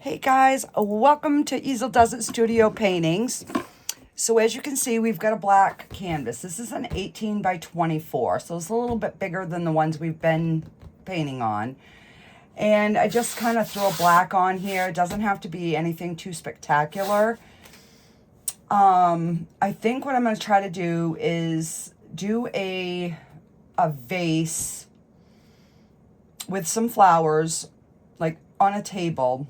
Hey guys, welcome to Easel Does It Studio Paintings. So as you can see, we've got a black canvas. This is an 18 by 24, so it's a little bit bigger than the ones we've been painting on. And I just kind of throw a black on here. It doesn't have to be anything too spectacular. I think what I'm going to try to do is do a vase with some flowers, like on a table.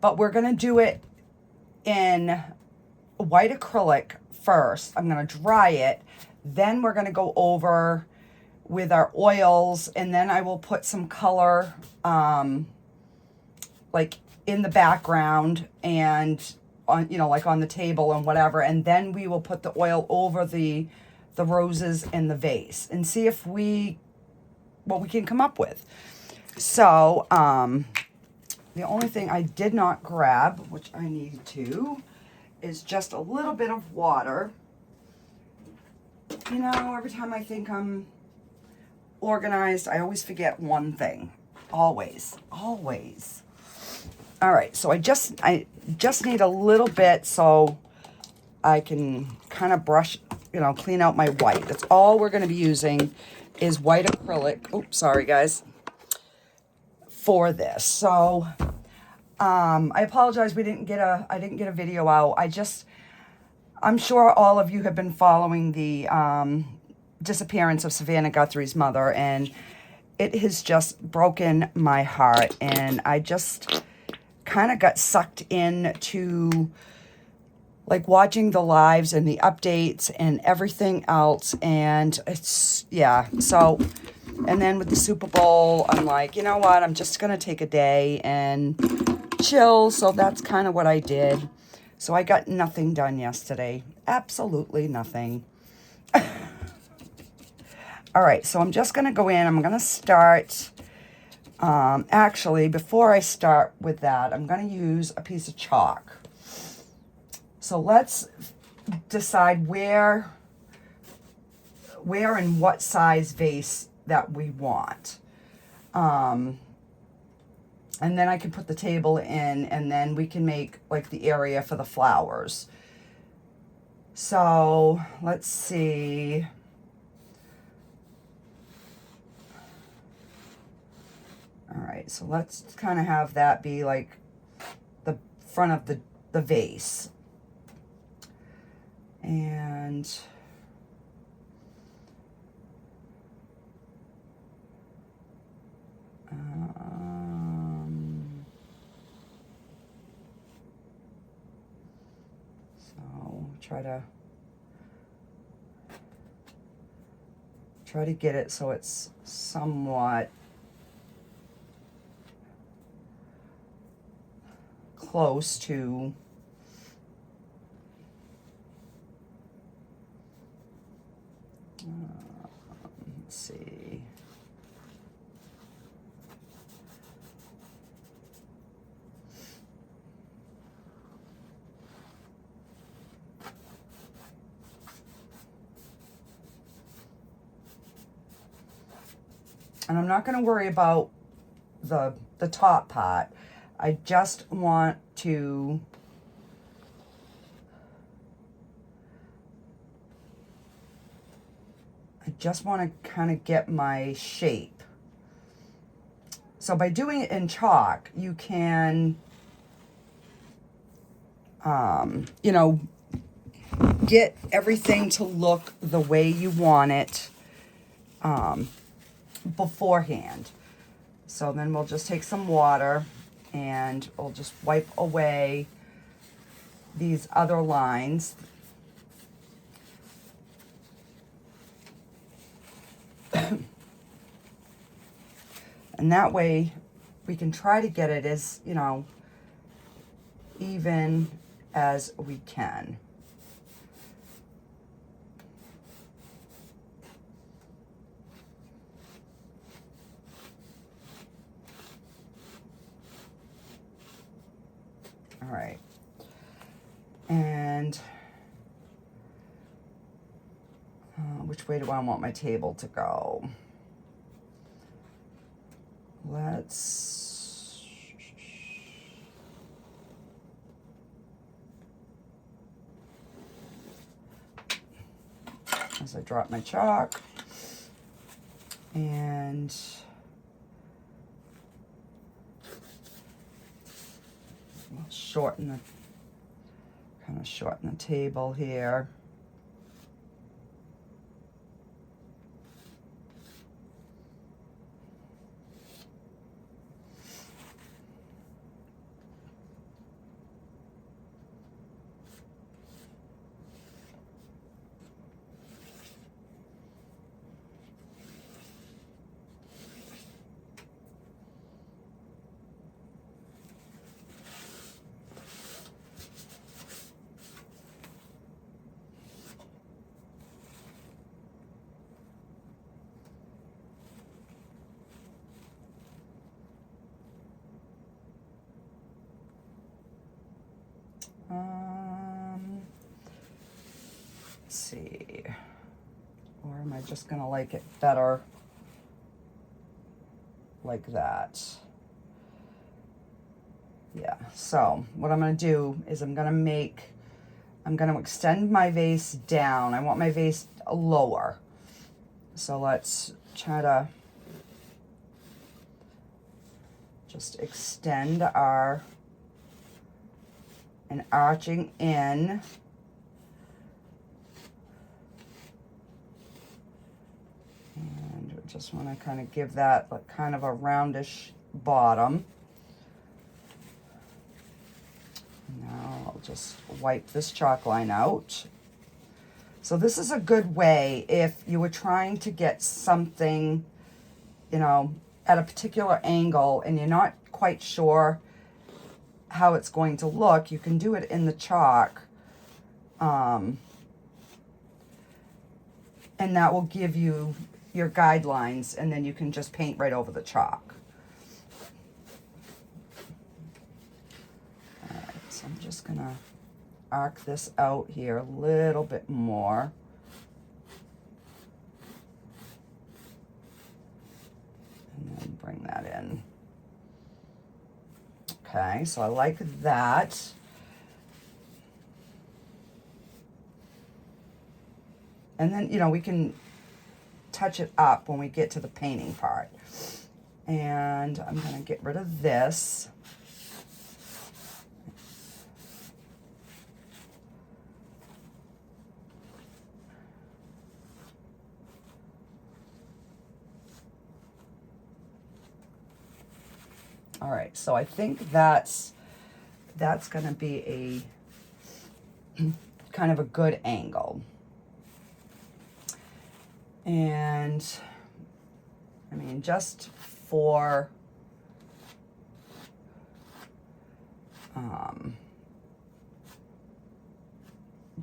But we're going to do it in white acrylic first. I'm going to dry it. Then we're going to go over with our oils, and then I will put some color like in the background and on, like on the table and whatever. And then we will put the oil over the roses in the vase and see if what we can come up with. So, the only thing I did not grab, which I need to, is just a little bit of water. You know, every time I think I'm organized, I always forget one thing. Always. All right, so I just need a little bit so I can kind of brush, clean out my white. That's all we're going to be using is white acrylic. Oops, sorry guys. For this. So I apologize I didn't get a video out. I'm sure all of you have been following the disappearance of Savannah Guthrie's mother, and it has just broken my heart, and I just kind of got sucked into like watching the lives and the updates and everything else, and it's, yeah, so. And then with the Super Bowl, I'm like, you know what? I'm just going to take a day and chill. So that's kind of what I did. So I got nothing done yesterday. Absolutely nothing. All right. So I'm just going to go in. I'm going to start. Actually, before I start with that, I'm going to use a piece of chalk. So let's decide where and what size vase that we want. And then I can put the table in, and then we can make like the area for the flowers. So let's see. All right, so let's kind of have that be like the front of the vase. And so try to get it so it's somewhat close to let's see. And I'm not going to worry about the top part. I just want to kind of get my shape. So by doing it in chalk, you can, get everything to look the way you want it beforehand. So then we'll just take some water and we'll just wipe away these other lines. And that way we can try to get it as, even as we can. All right. And which way do I want my table to go? Let's as I drop my chalk. And I'll shorten the table here. Let's see, or am I just gonna like it better like that? Yeah, so what I'm gonna do is I'm gonna extend my vase down. I want my vase lower. So let's try to just extend and arching in. And we just want to kind of give that like kind of a roundish bottom. Now I'll just wipe this chalk line out. So this is a good way if you were trying to get something, you know, at a particular angle and you're not quite sure how it's going to look. You can do it in the chalk. And that will give you your guidelines, and then you can just paint right over the chalk. All right, so I'm just gonna arc this out here a little bit more. And then bring that in. Okay, so I like that. And then, you know, we can touch it up when we get to the painting part. And I'm going to get rid of this. All right, so I think that's going to be a kind of a good angle. And I mean, just for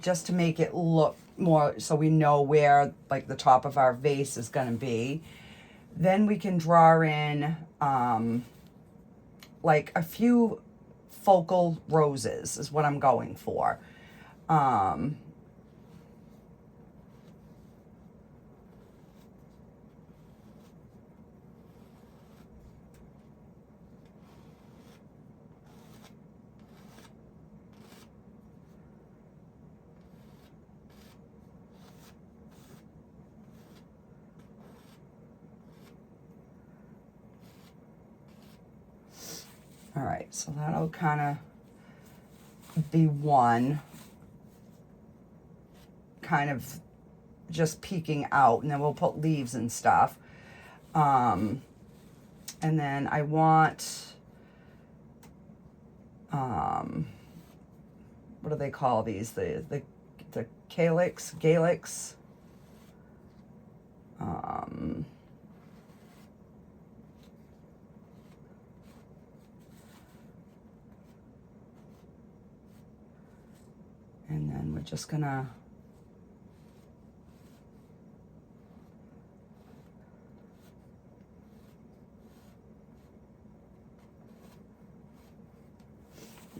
just to make it look more, so we know where like the top of our vase is going to be, then we can draw in like a few focal roses is what I'm going for. All right, so that'll kind of be one kind of just peeking out, and then we'll put leaves and stuff. And then I want, what do they call these? The calyx. And then we're just gonna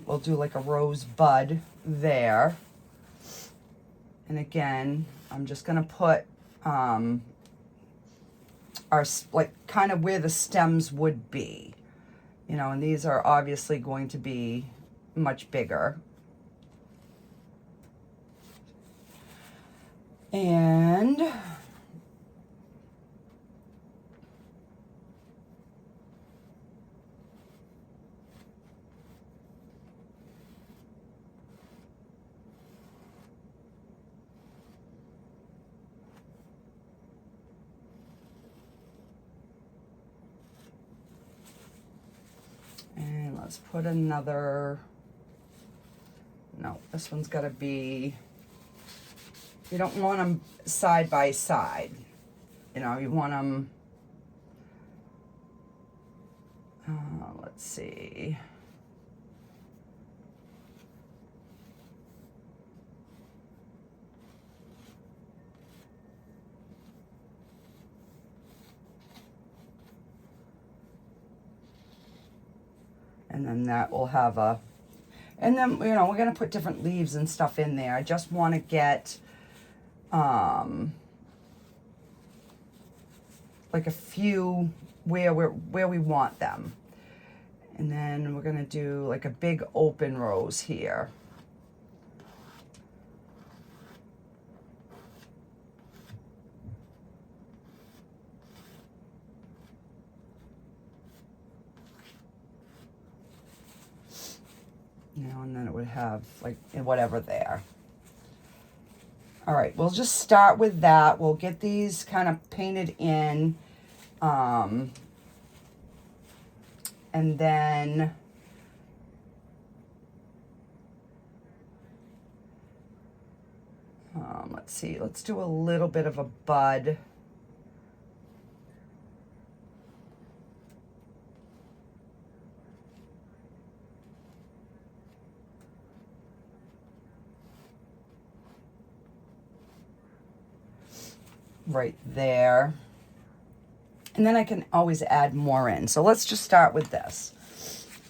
we'll do like a rose bud there. And again, I'm just gonna put our, like kind of where the stems would be, you know, and these are obviously going to be much bigger. And let's put another, no, this one's got to be, you don't want them side by side. You know, you want them, let's see. And then that will have a, and then, you know, we're going to put different leaves and stuff in there. I just want to get, like a few where we want them. And then we're going to do like a big open rose here. You know, and then it would have like whatever there. All right, we'll just start with that. We'll get these kind of painted in. And then let's see, let's do a little bit of a bud. Right there. And then I can always add more in. So let's just start with this.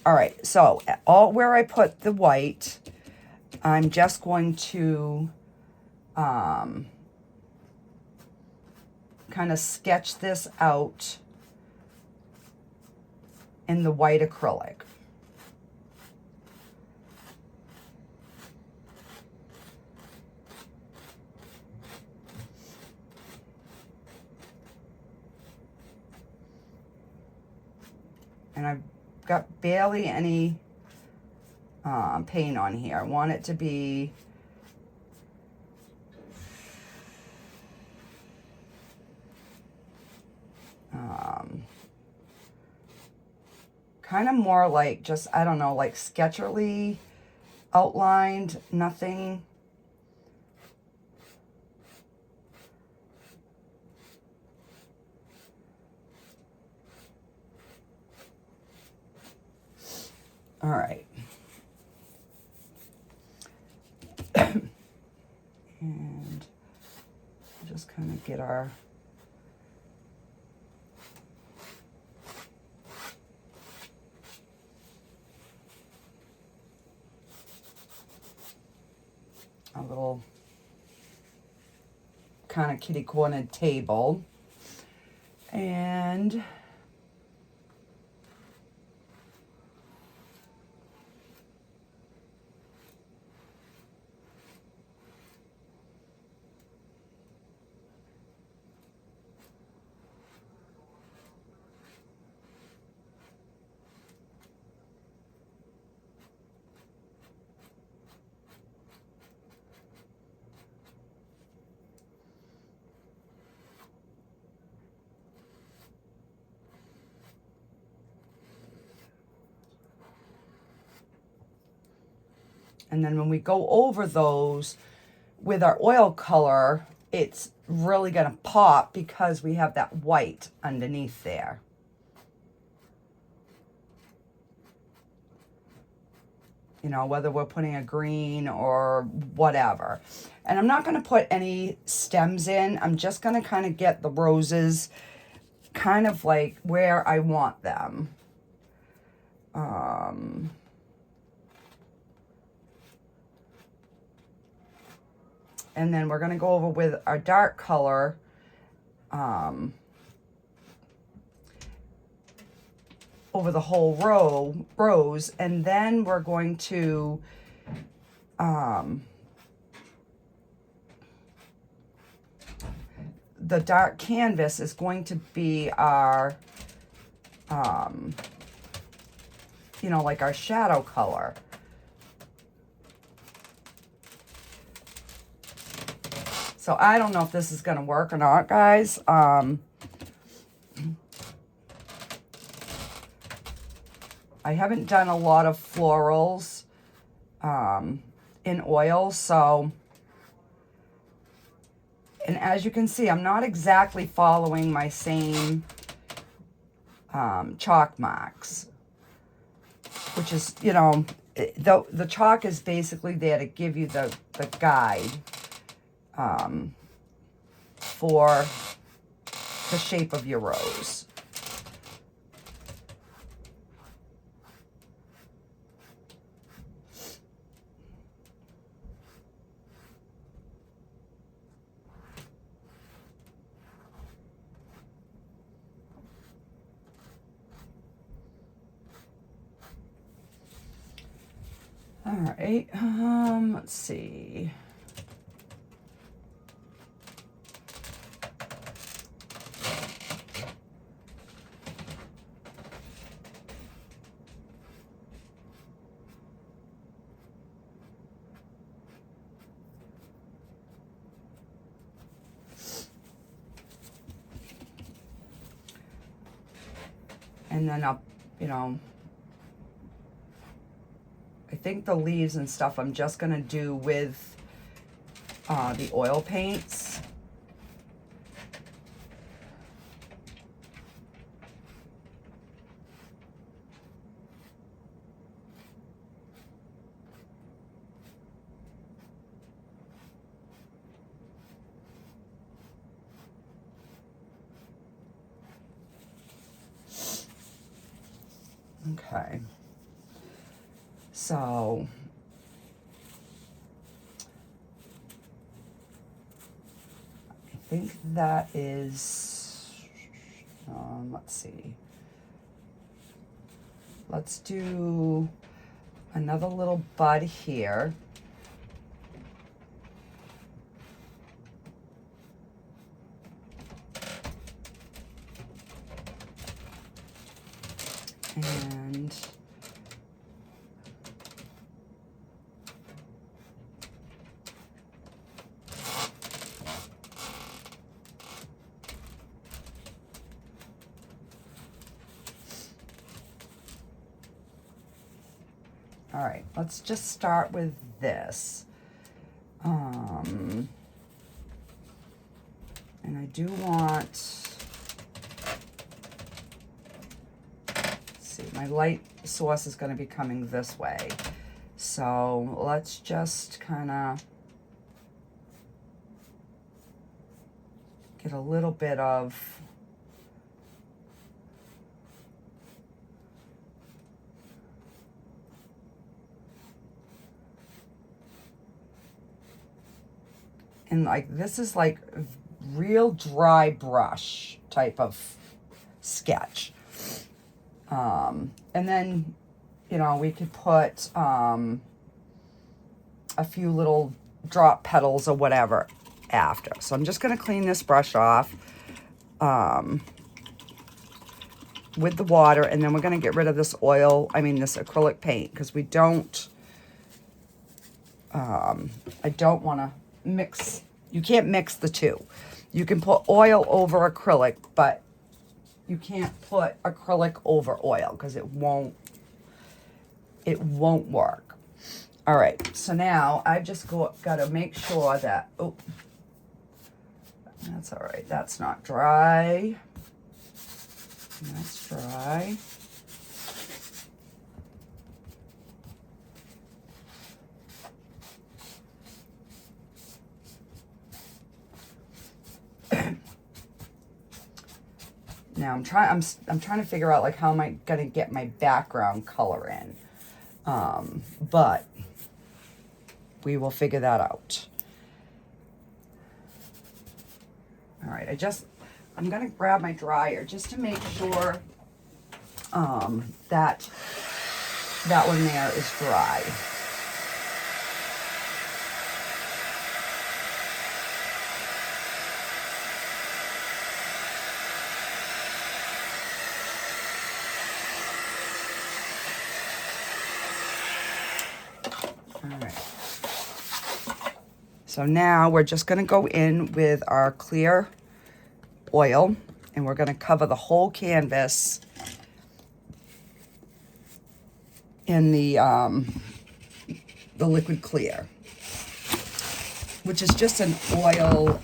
All right, so all where I put the white, I'm just going to kind of sketch this out in the white acrylic. And I've got barely any paint on here. I want it to be kind of more like just, I don't know, like sketcherly outlined, nothing. All right. And just kind of get our little kind of kitty cornered table. And then when we go over those with our oil color, it's really going to pop because we have that white underneath there. You know, whether we're putting a green or whatever. And I'm not going to put any stems in. I'm just going to kind of get the roses kind of like where I want them. And then we're going to go over with our dark color. Over the whole rows, and then we're going to the dark canvas is going to be our, you know, like our shadow color. So I don't know if this is going to work or not, guys. I haven't done a lot of florals in oil, so, and as you can see, I'm not exactly following my same chalk marks, which is, you know, the chalk is basically there to give you the guide for the shape of your rose. All right, let's see. And then I'll, you know, I think the leaves and stuff I'm just going to do with the oil paints. Okay. So I think that is, let's see. Let's do another little bud here. And all right, let's just start with this. And I do want, let's see, my light source is going to be coming this way. So let's just kind of get a little bit of and like this is like real dry brush type of sketch. And then, you know, we could put a few little drop petals or whatever after. So I'm just going to clean this brush off with the water, and then we're going to get rid of this oil, this acrylic paint, because we don't, I don't want to mix, you can't mix the two. You can put oil over acrylic, but you can't put acrylic over oil because it won't work. All right, so now I've just got to make sure that, oh, that's all right. That's not dry. That's dry. Now I'm trying to figure out like how am I gonna get my background color in, but we will figure that out. All right, I'm gonna grab my dryer just to make sure that one there is dry. All right. So now we're just going to go in with our clear oil, and we're going to cover the whole canvas in the liquid clear, which is just an oil,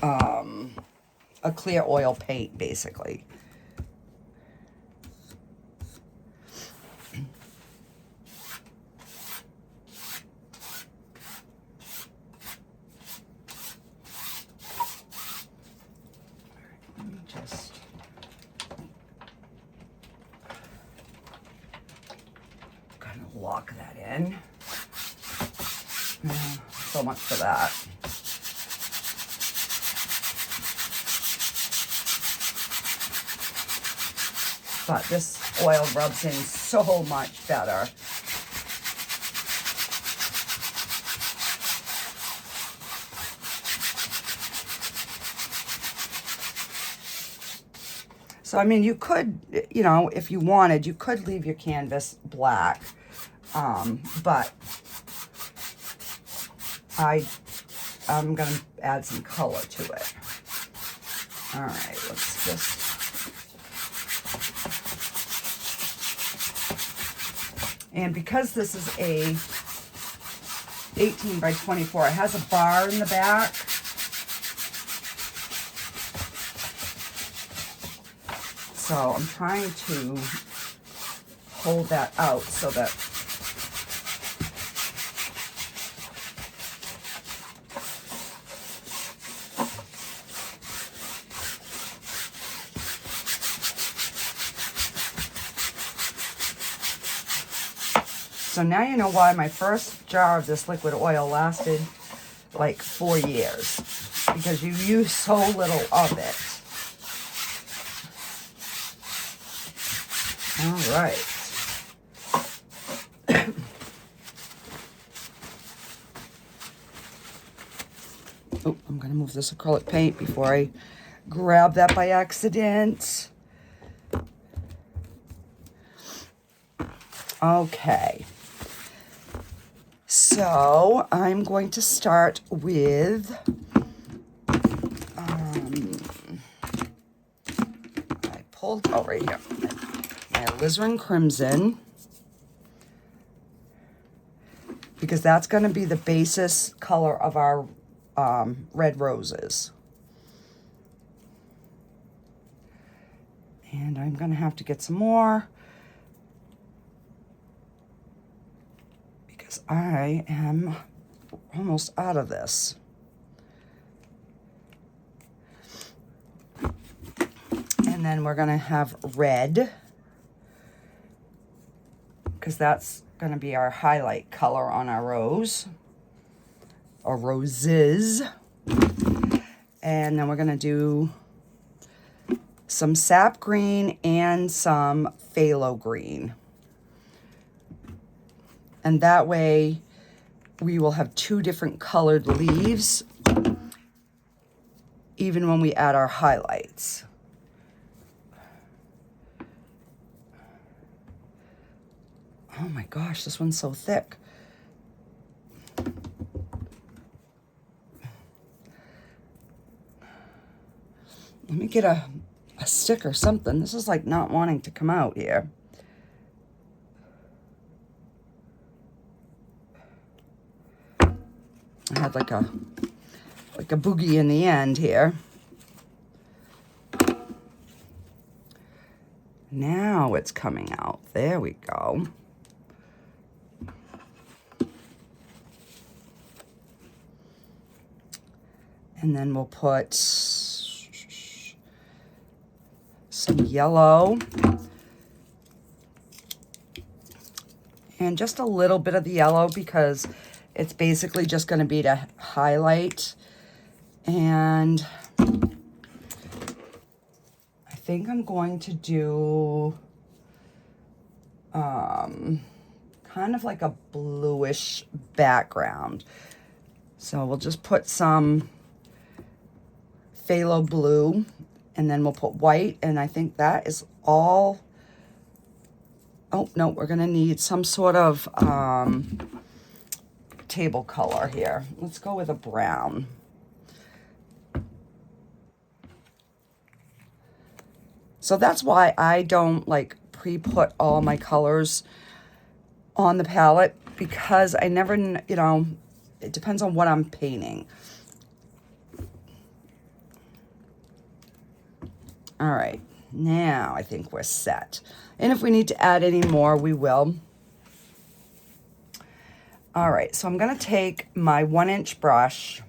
a clear oil paint, basically. Lock that in. Yeah, so much for that. But this oil rubs in so much better. So, I mean, you could, you know, if you wanted, you could leave your canvas black. But I'm going to add some color to it. All right, let's just... And because this is a 18 by 24, it has a bar in the back. So I'm trying to hold that out so that so now you know why my first jar of this liquid oil lasted like 4 years, because you use so little of it. All right. Oh, I'm going to move this acrylic paint before I grab that by accident. Okay. So I'm going to start with, I pulled, oh, right here, my alizarin crimson, because that's going to be the basis color of our red roses. And I'm going to have to get some more, because I am almost out of this. And then we're going to have red, because that's going to be our highlight color on our rose, or roses. And then we're going to do some sap green and some phthalo green. And that way we will have 2 different colored leaves, even when we add our highlights. Oh my gosh, this one's so thick. Let me get a stick or something. This is like not wanting to come out here. I had like a boogie in the end here. Now it's coming out. There we go. And then we'll put some yellow. And just a little bit of the yellow, because it's basically just going to be to highlight. And I think I'm going to do kind of like a bluish background. So we'll just put some phthalo blue, and then we'll put white, and I think that is all. Oh, no, we're going to need some sort of table color here. Let's go with a brown. So that's why I don't like pre-put all my colors on the palette, because I never, you know, it depends on what I'm painting. All right, now I think we're set. And if we need to add any more, we will. All right, so I'm gonna take my 1-inch brush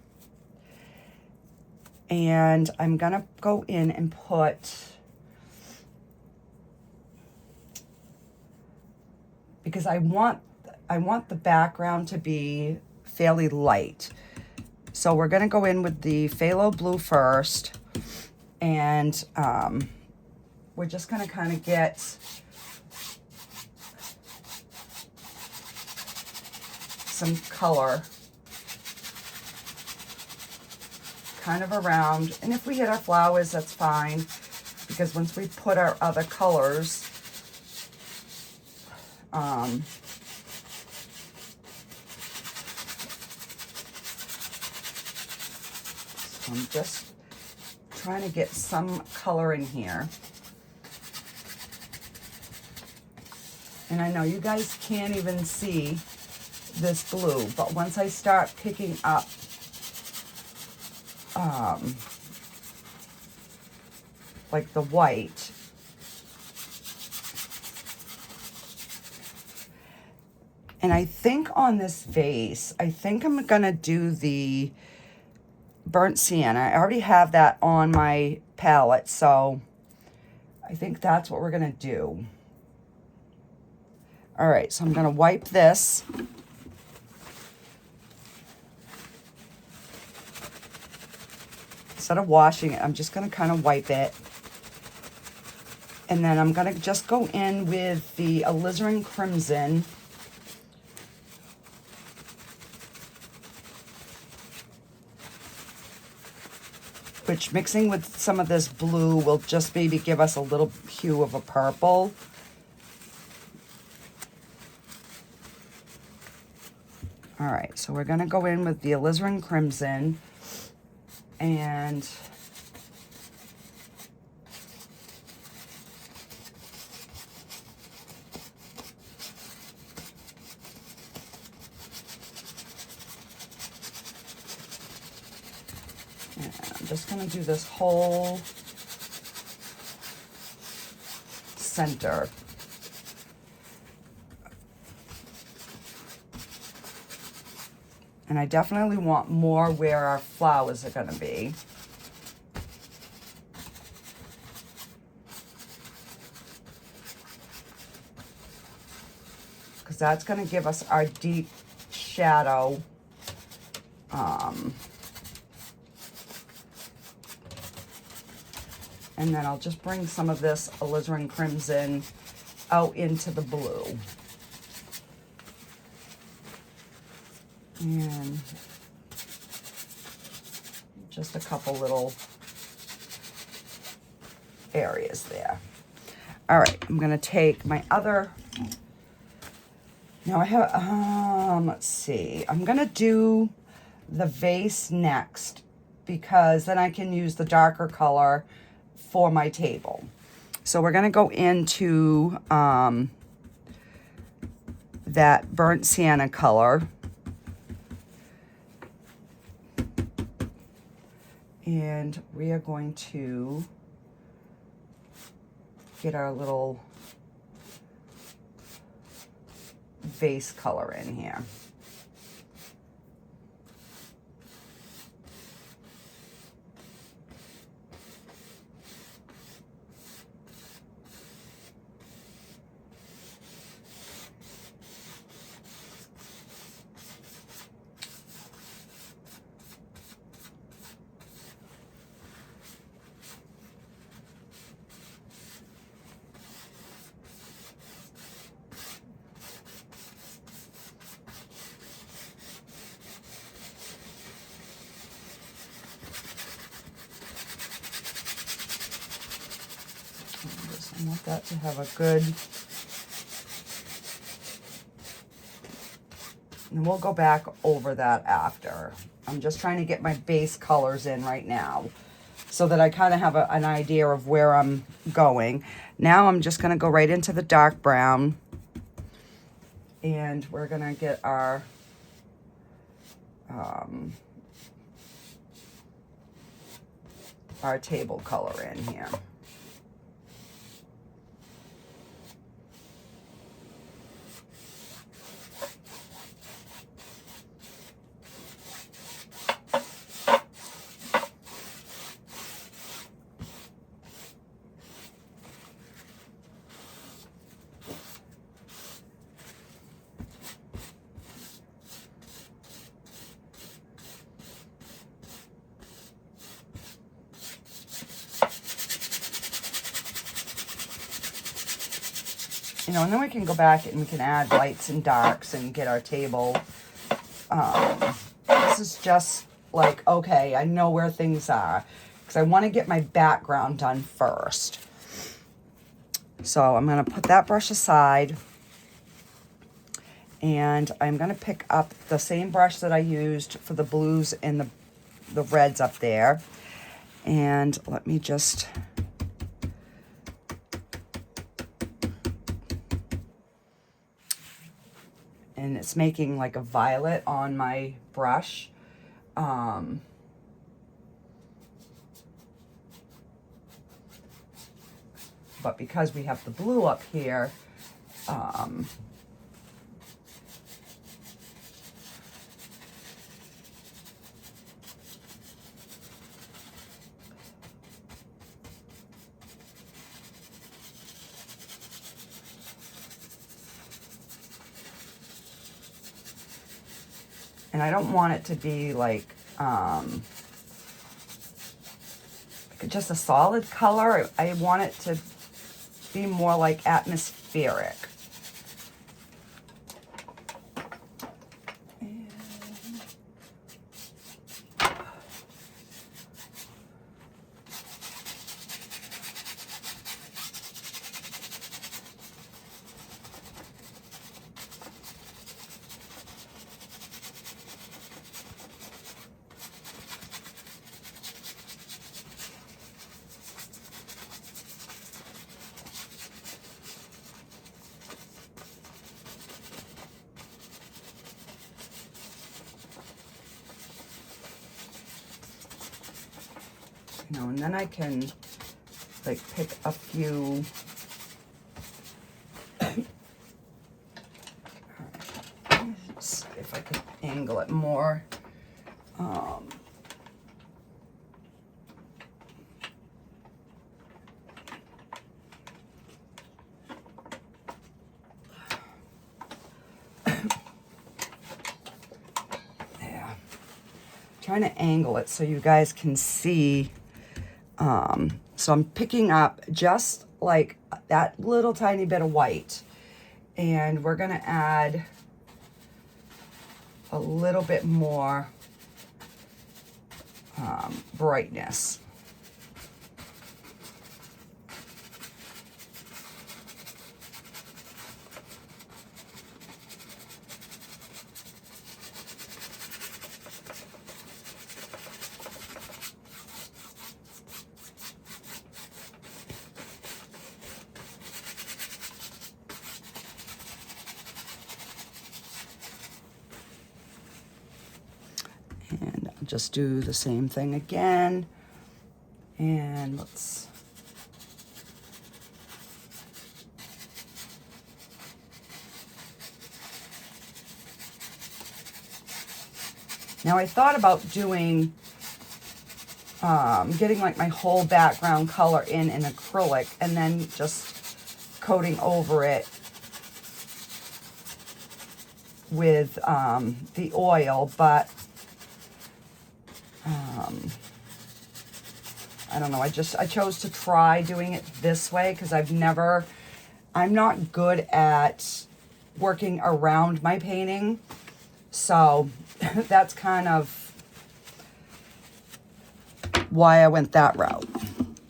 and I'm gonna go in and put, because I want the background to be fairly light. So we're gonna go in with the phthalo blue first, and we're just gonna kind of get some color kind of around. And if we hit our flowers, that's fine, because once we put our other colors, so I'm just trying to get some color in here. And I know you guys can't even see this blue, but once I start picking up like the white, and I think on this vase, I think I'm gonna do the burnt sienna. I already have that on my palette, so I think that's what we're gonna do. All right, so I'm gonna wipe this. Instead of washing it, I'm just gonna kind of wipe it. And then I'm gonna just go in with the alizarin crimson. Which, mixing with some of this blue, will just maybe give us a little hue of a purple. All right, so we're gonna go in with the alizarin crimson, and I'm just gonna do this whole center. And I definitely want more where our flowers are gonna be. Because that's gonna give us our deep shadow. And then I'll just bring some of this alizarin crimson out into the blue. And just a couple little areas there. All right, I'm gonna take my other, now I have, let's see, I'm gonna do the vase next, because then I can use the darker color for my table. So we're gonna go into that burnt sienna color. And we are going to get our little vase color in here. I want that to have a good And we'll go back over that after. I'm just trying to get my base colors in right now so that I kind of have an idea of where I'm going. Now I'm just going to go right into the dark brown. And we're going to get our table color in here. You know, and then we can go back and we can add lights and darks and get our table. This is just like, okay, I know where things are because I want to get my background done first. So I'm going to put that brush aside and I'm going to pick up the same brush that I used for the blues and the reds up there. And let me just... And it's making like a violet on my brush. But because we have the blue up here, and I don't want it to be like just a solid color. I want it to be more like atmospheric. You know, and then I can like pick a few. See if I could angle it more. Yeah, trying to angle it so you guys can see. So I'm picking up just like that little tiny bit of white, and we're going to add a little bit more brightness. And I'll just do the same thing again. And let's... Now I thought about doing, getting like my whole background color in acrylic and then just coating over it with the oil, but I don't know, I chose to try doing it this way because I'm not good at working around my painting, so that's kind of why I went that route.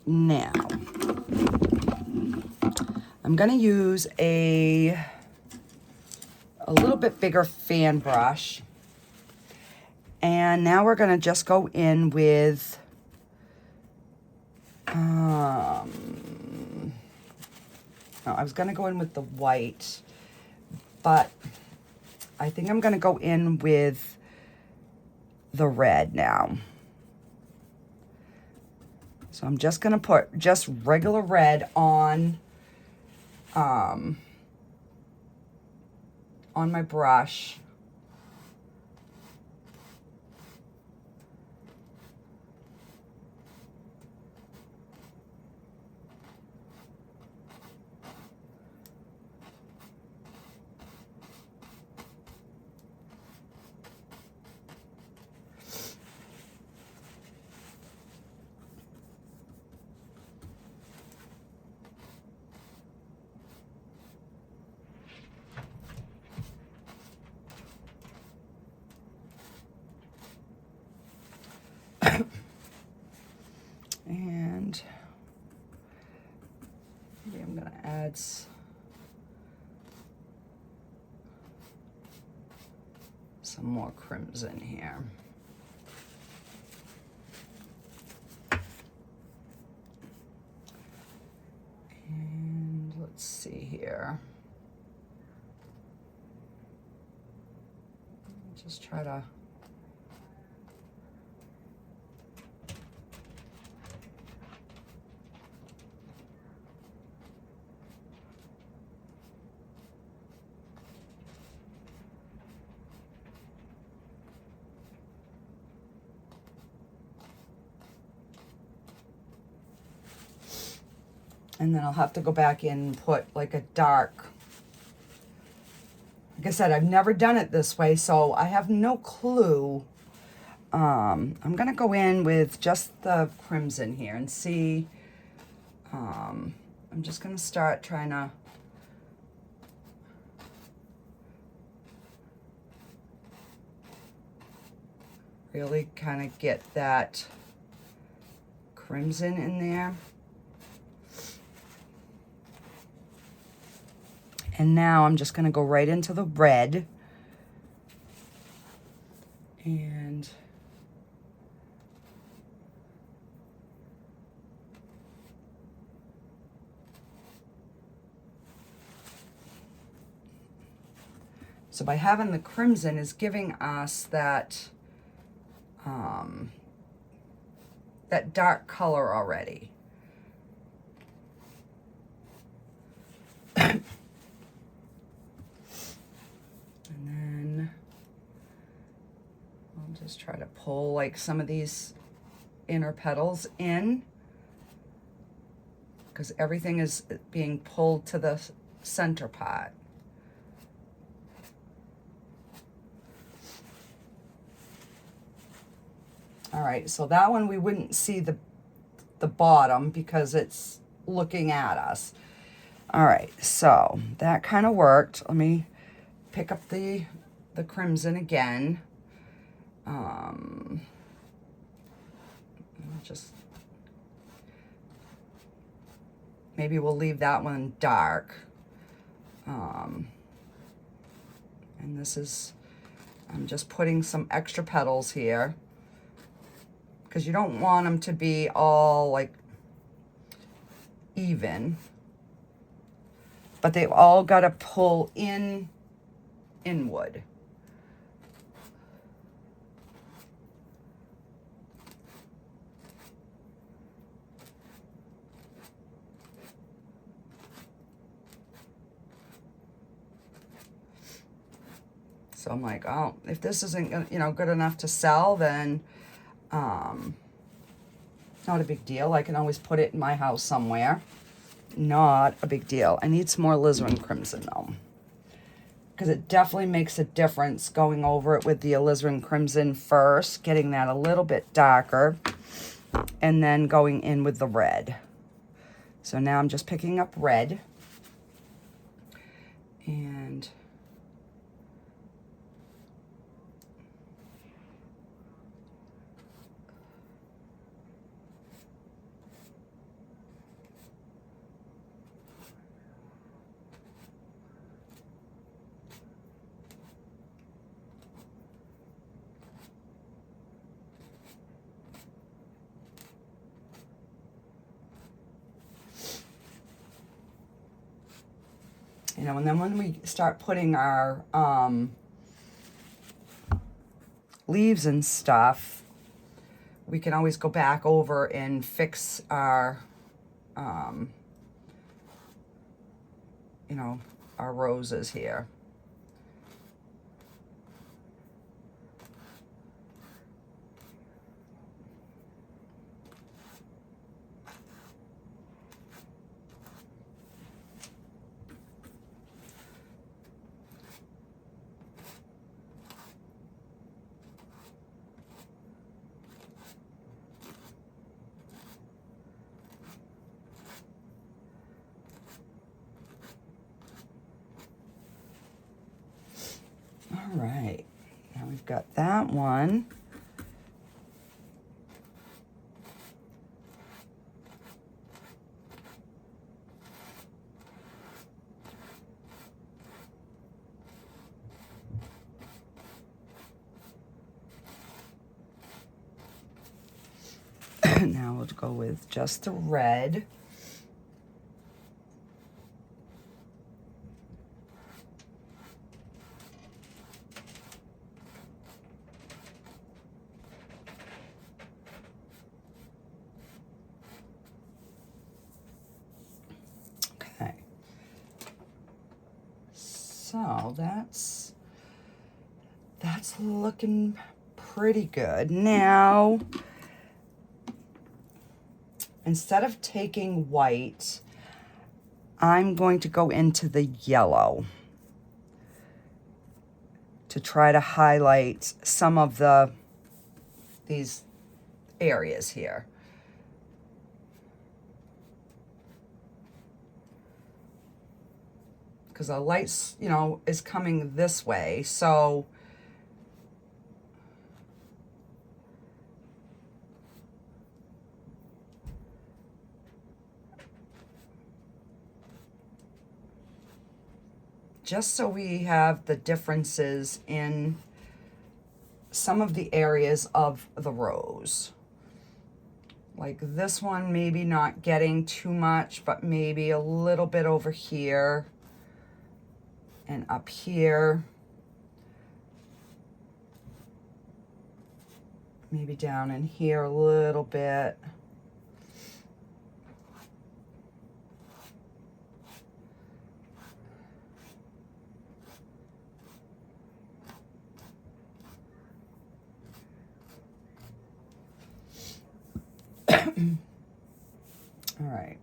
Now, I'm gonna use a a little bit bigger fan brush. And now we're going to just go in with, no, I was going to go in with the white, but I think I'm going to go in with the red now. So I'm just going to put just regular red on my brush. And maybe I'm going to add some more crimson here. And let's see here. Just try to and then I'll have to go back in and put like a dark. Like I said, I've never done it this way, so I have no clue. I'm going to go in with just the crimson here and see. I'm just going to start trying to really kind of get that crimson in there. And now I'm just going to go right into the red. And so by having the crimson is giving us that that dark color already. And then I'll just try to pull like some of these inner petals in, because everything is being pulled to the center part. All right, so that one we wouldn't see the bottom because it's looking at us. All right, so that kind of worked. Let me pick up the crimson again. Just maybe we'll leave that one dark. And this is, I'm just putting some extra petals here, because you don't want them to be all like even, but they've all got to pull inward. So I'm like, oh, if this isn't, you know, good enough to sell, then not a big deal. I can always put it in my house somewhere. Not a big deal. I need some more alizarin crimson though, because it definitely makes a difference going over it with the alizarin crimson first, getting that a little bit darker, and then going in with the red. So now I'm just picking up red, and You know, and then when we start putting our leaves and stuff, we can always go back over and fix our, you know, our roses here. All right, now we've got that one. Now we'll go with just the red. Okay. So that's looking pretty good. Now, instead of taking white, I'm going to go into the yellow to try to highlight some of these areas here. Because the light, you know, is coming this way, so just so we have the differences in some of the areas of the rose. Like this one, maybe not getting too much, but maybe a little bit over here and up here. Maybe down in here a little bit. All right.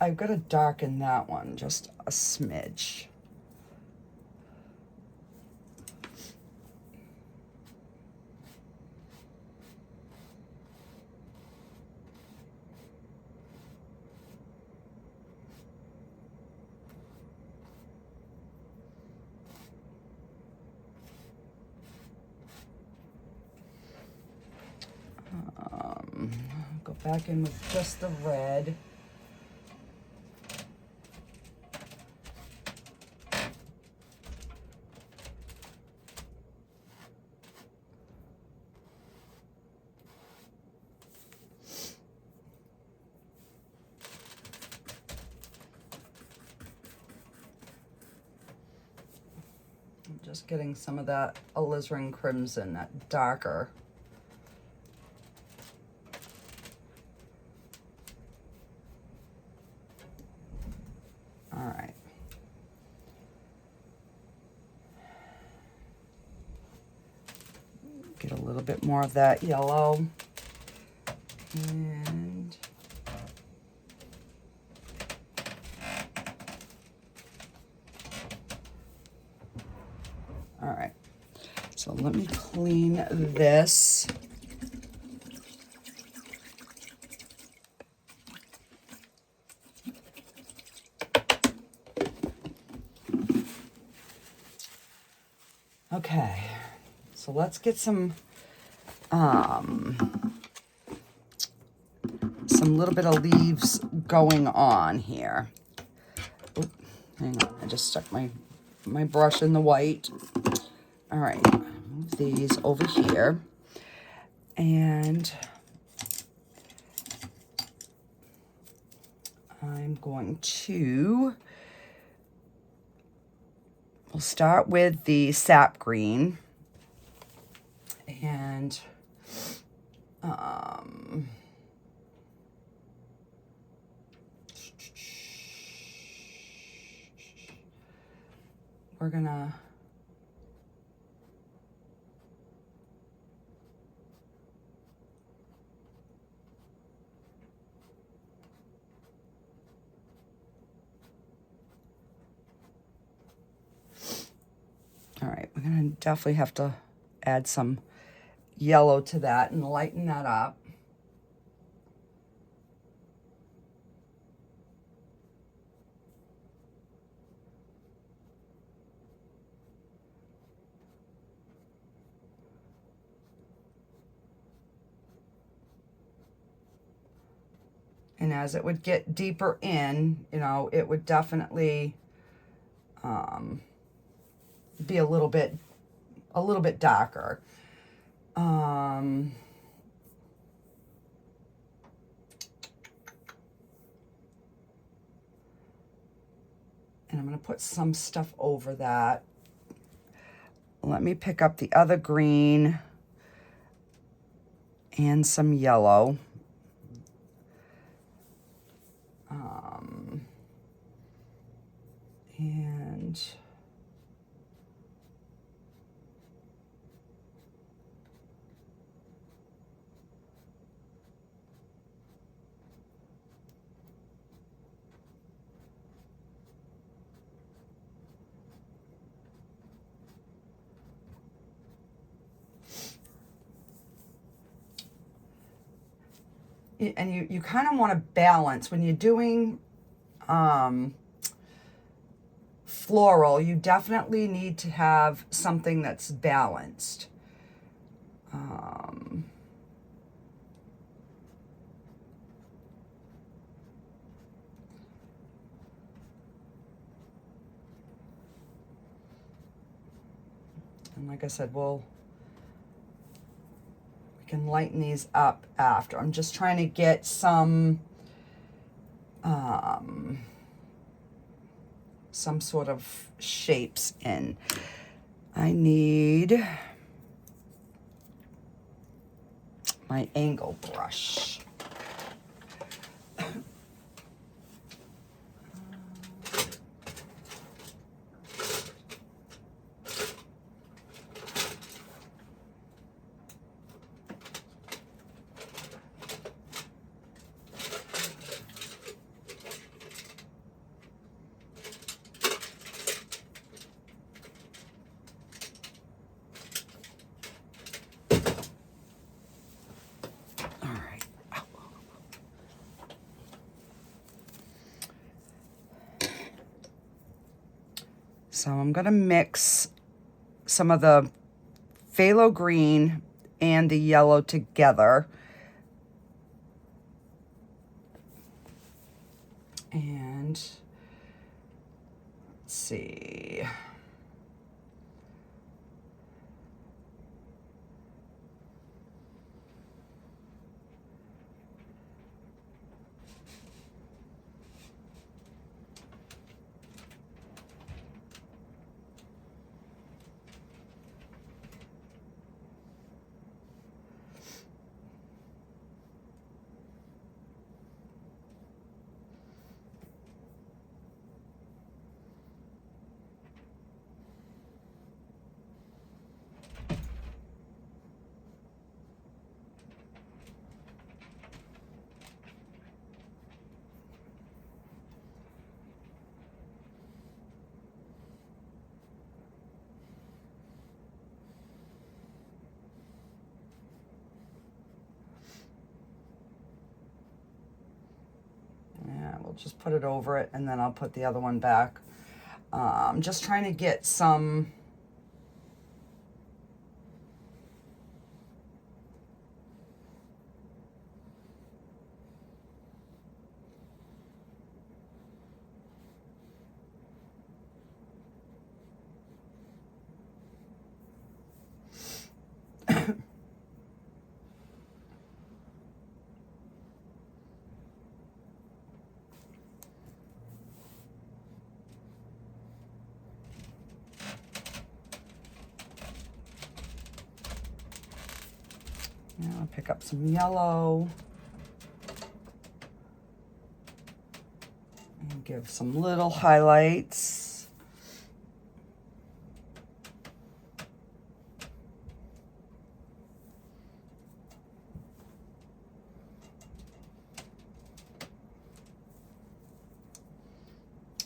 I've got to darken that one just a smidge. Go back in with just the red. I'm just getting some of that alizarin crimson, that darker. All right. Get a little bit more of that yellow. And all right. So let me clean this. Okay, so let's get some little bit of leaves going on here. Oop, hang on, I just stuck my brush in the white. All right, move these over here. And I'm going to, we'll start with the sap green. And we're gonna all right, we're gonna definitely have to add some yellow to that and lighten that up. And as it would get deeper in, you know, it would definitely be a little bit darker. And I'm going to put some stuff over that. Let me pick up the other green and some yellow. And you kind of want to balance when you're doing floral. You definitely need to have something that's balanced. And like I said, we can lighten these up after. I'm just trying to get some sort of shapes in. I need my angle brush. So I'm going to mix some of the phthalo green and the yellow together. And let's see. We'll just put it over it, and then I'll put the other one back. I'm just trying to get some Now I'll pick up some yellow. And give some little highlights.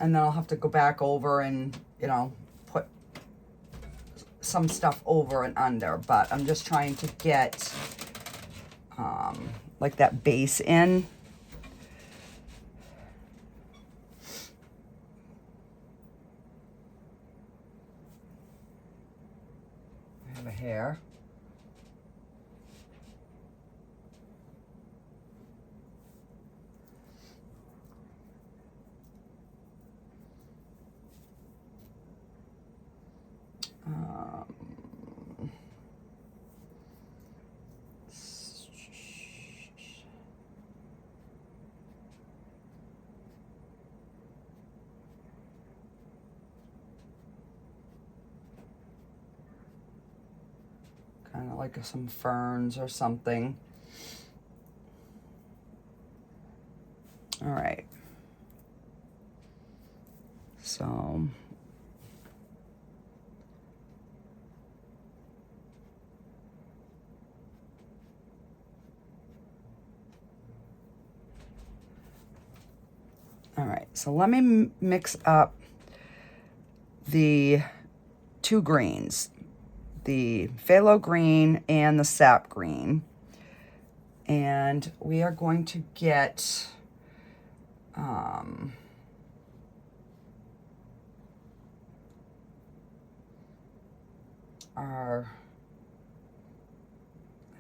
And then I'll have to go back over and, you know, put some stuff over and under. But I'm just trying to get like that base in. I have a hair. Kind of like some ferns or something. All right. So all right, so let me mix up the two greens, the phthalo green and the sap green. And we are going to get our,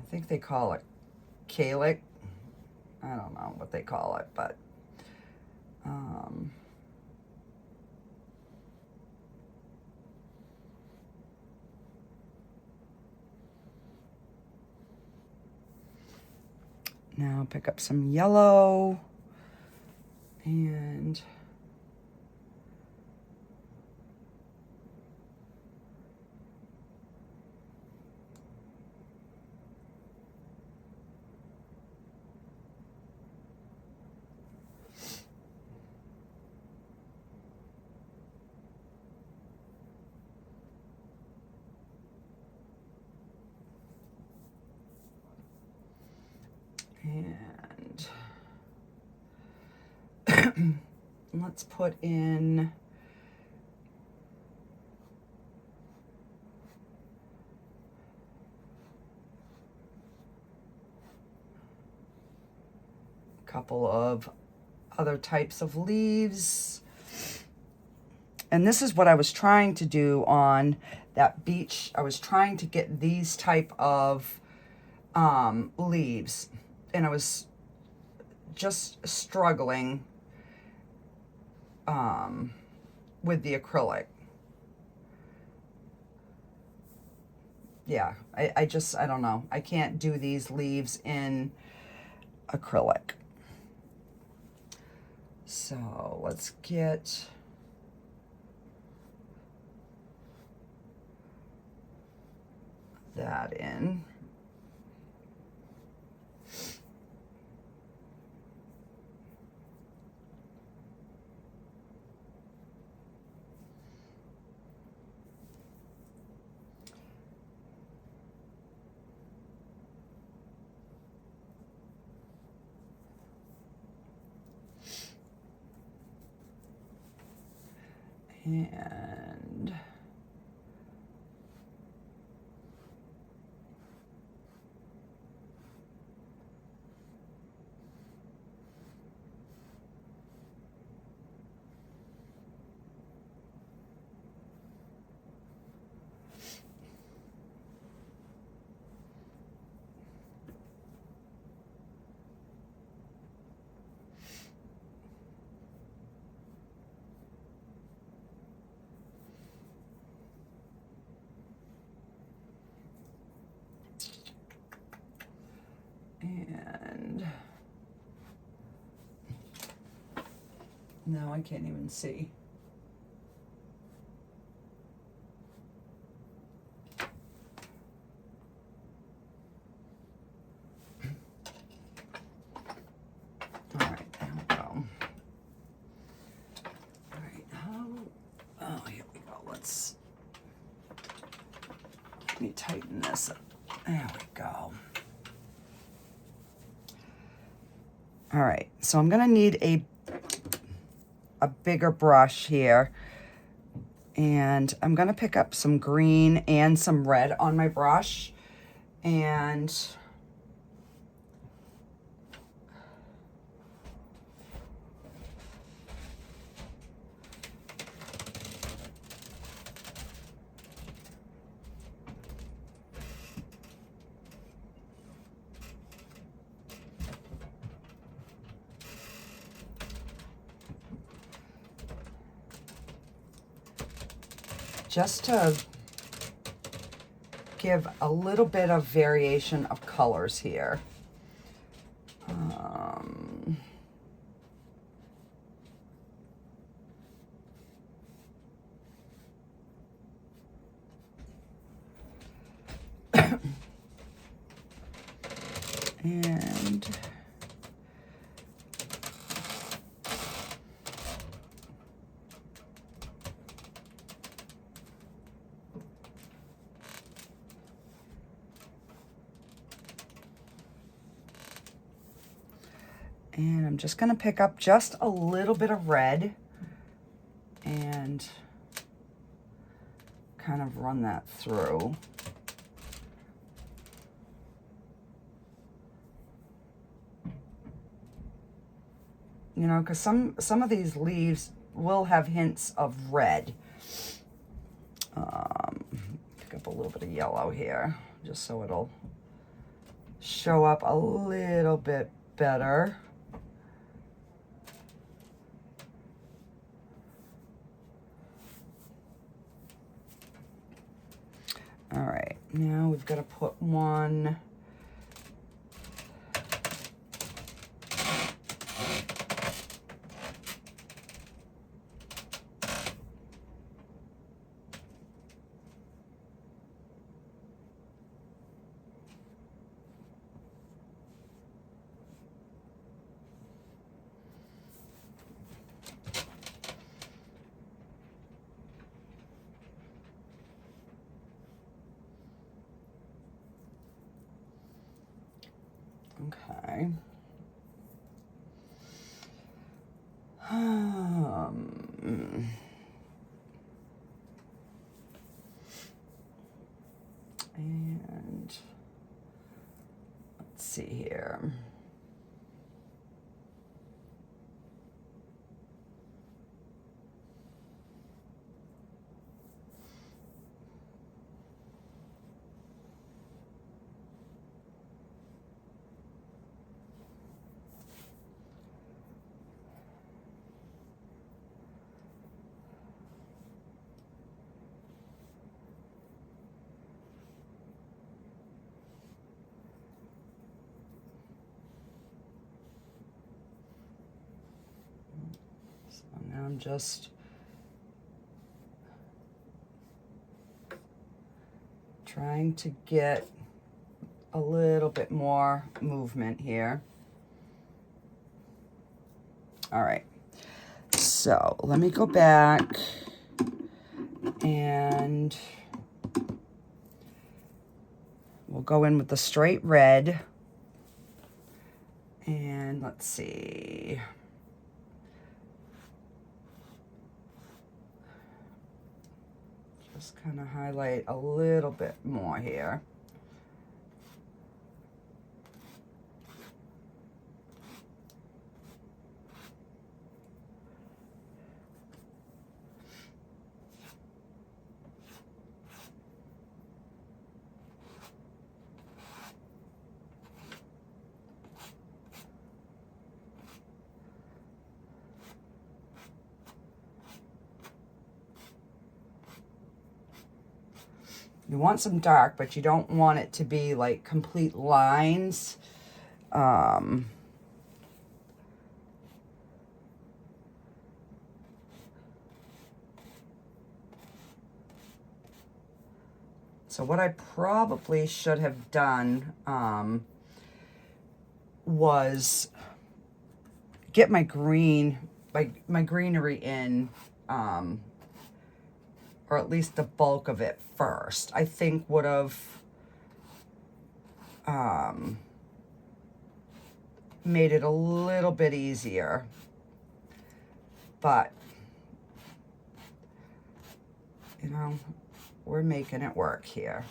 I think they call it acrylic. I don't know what they call it, but now pick up some yellow and let's put in a couple of other types of leaves. And this is what I was trying to do on that beach. I was trying to get these type of leaves, and I was just struggling with the acrylic. Yeah, I don't know. I can't do these leaves in acrylic. So let's get that in. And now I can't even see. Let me tighten this up. There we go. All right, so I'm gonna need a bigger brush here, and I'm gonna pick up some green and some red on my brush, and just to give a little bit of variation of colors here. And I'm just going to pick up just a little bit of red and kind of run that through. You know, because some of these leaves will have hints of red. Pick up a little bit of yellow here, just so it'll show up a little bit better. All right, now we've got to put one. Okay. And let's see here. Now I'm just trying to get a little bit more movement here. All right, so let me go back and we'll go in with the straight red. And let's see. Just kind of highlight a little bit more here. You want some dark, but you don't want it to be like complete lines. So what I probably should have done was get my green, my greenery in or at least the bulk of it first, I think would have made it a little bit easier. But, you know, we're making it work here.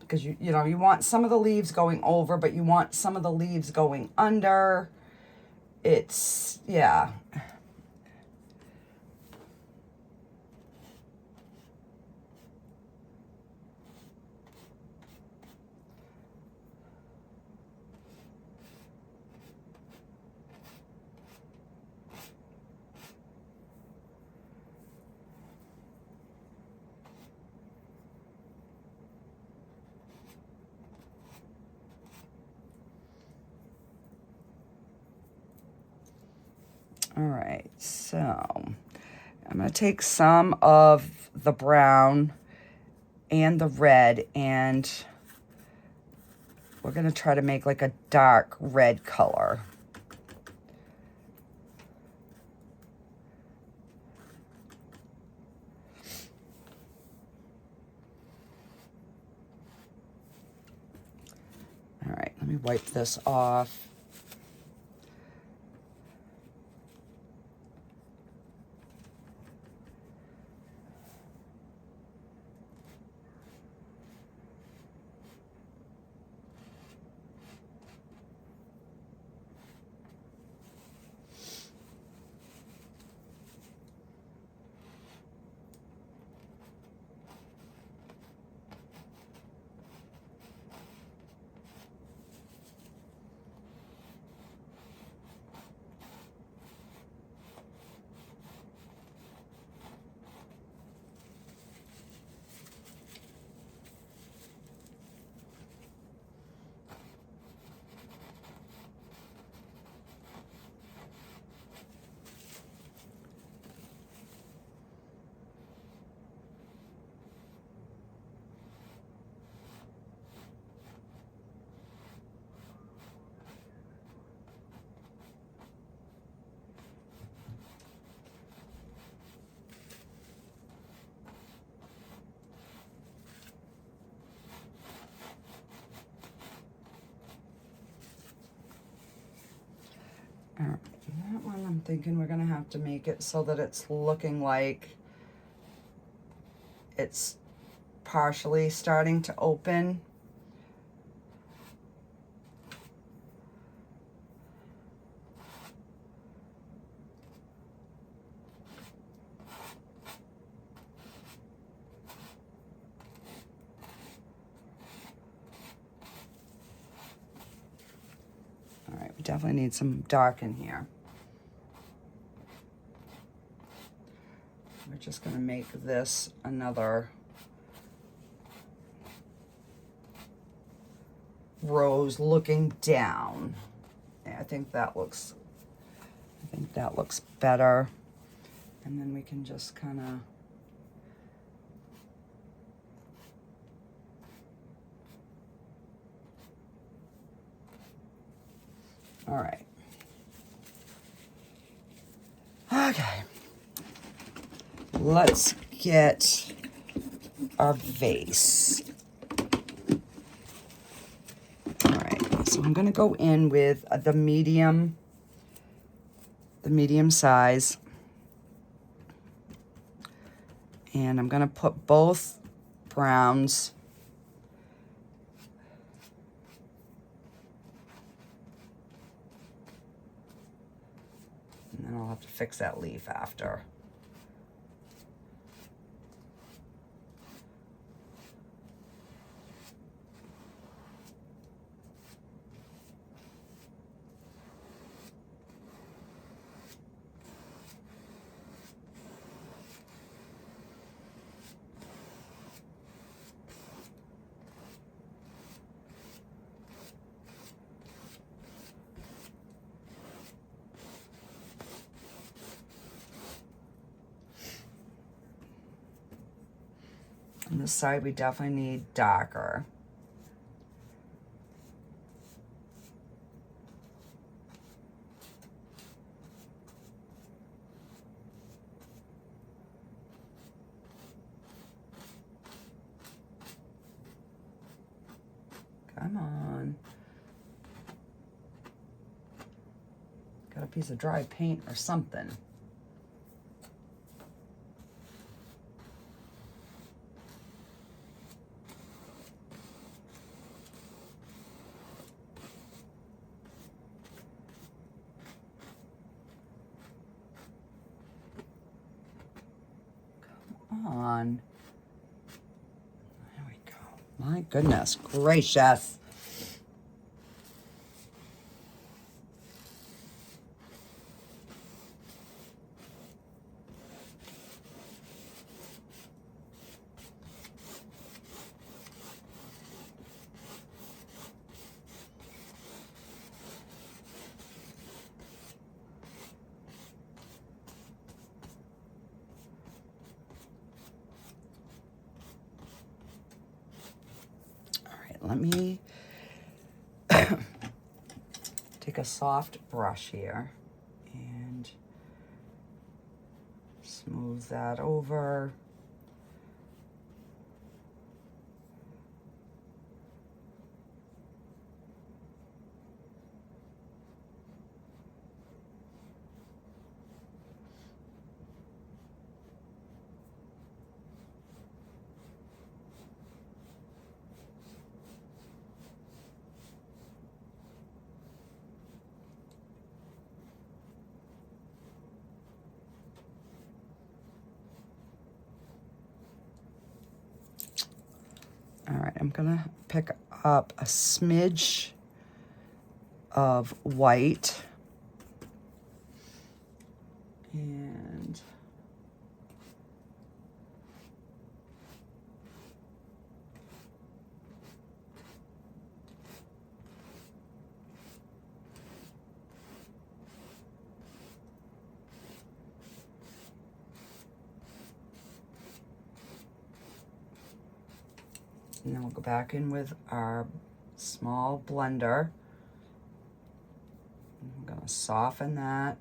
Because you know, you want some of the leaves going over, but you want some of the leaves going under. It's, yeah. All right, so I'm going to take some of the brown and the red, and we're going to try to make like a dark red color. All right, let me wipe this off. All right, that one I'm thinking we're gonna have to make it so that it's looking like it's partially starting to open. All right, we definitely need some dark in here. We're just gonna make this another rose looking down. Yeah, I think that looks better. And then we can just kind of all right. Okay. Let's get our vase. All right. So I'm going to go in with the medium size. And I'm going to put both browns and then I'll have to fix that leaf after. On this side, we definitely need darker. piece of dry paint or something. Come on. There we go. My goodness gracious. Let me take a soft brush here and smooth that over. All right, I'm gonna pick up a smidge of white and then we'll go back in with our small blender. I'm gonna soften that.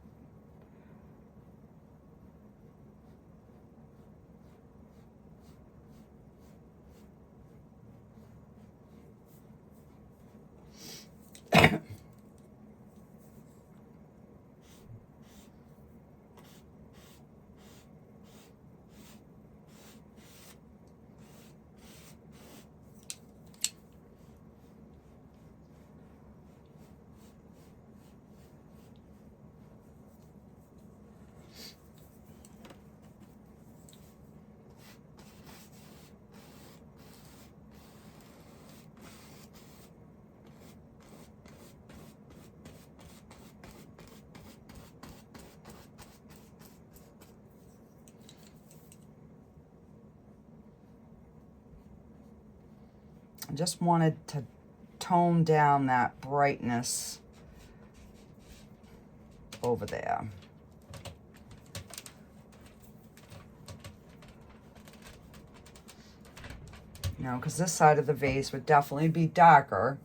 I just wanted to tone down that brightness over there. You know, because this side of the vase would definitely be darker.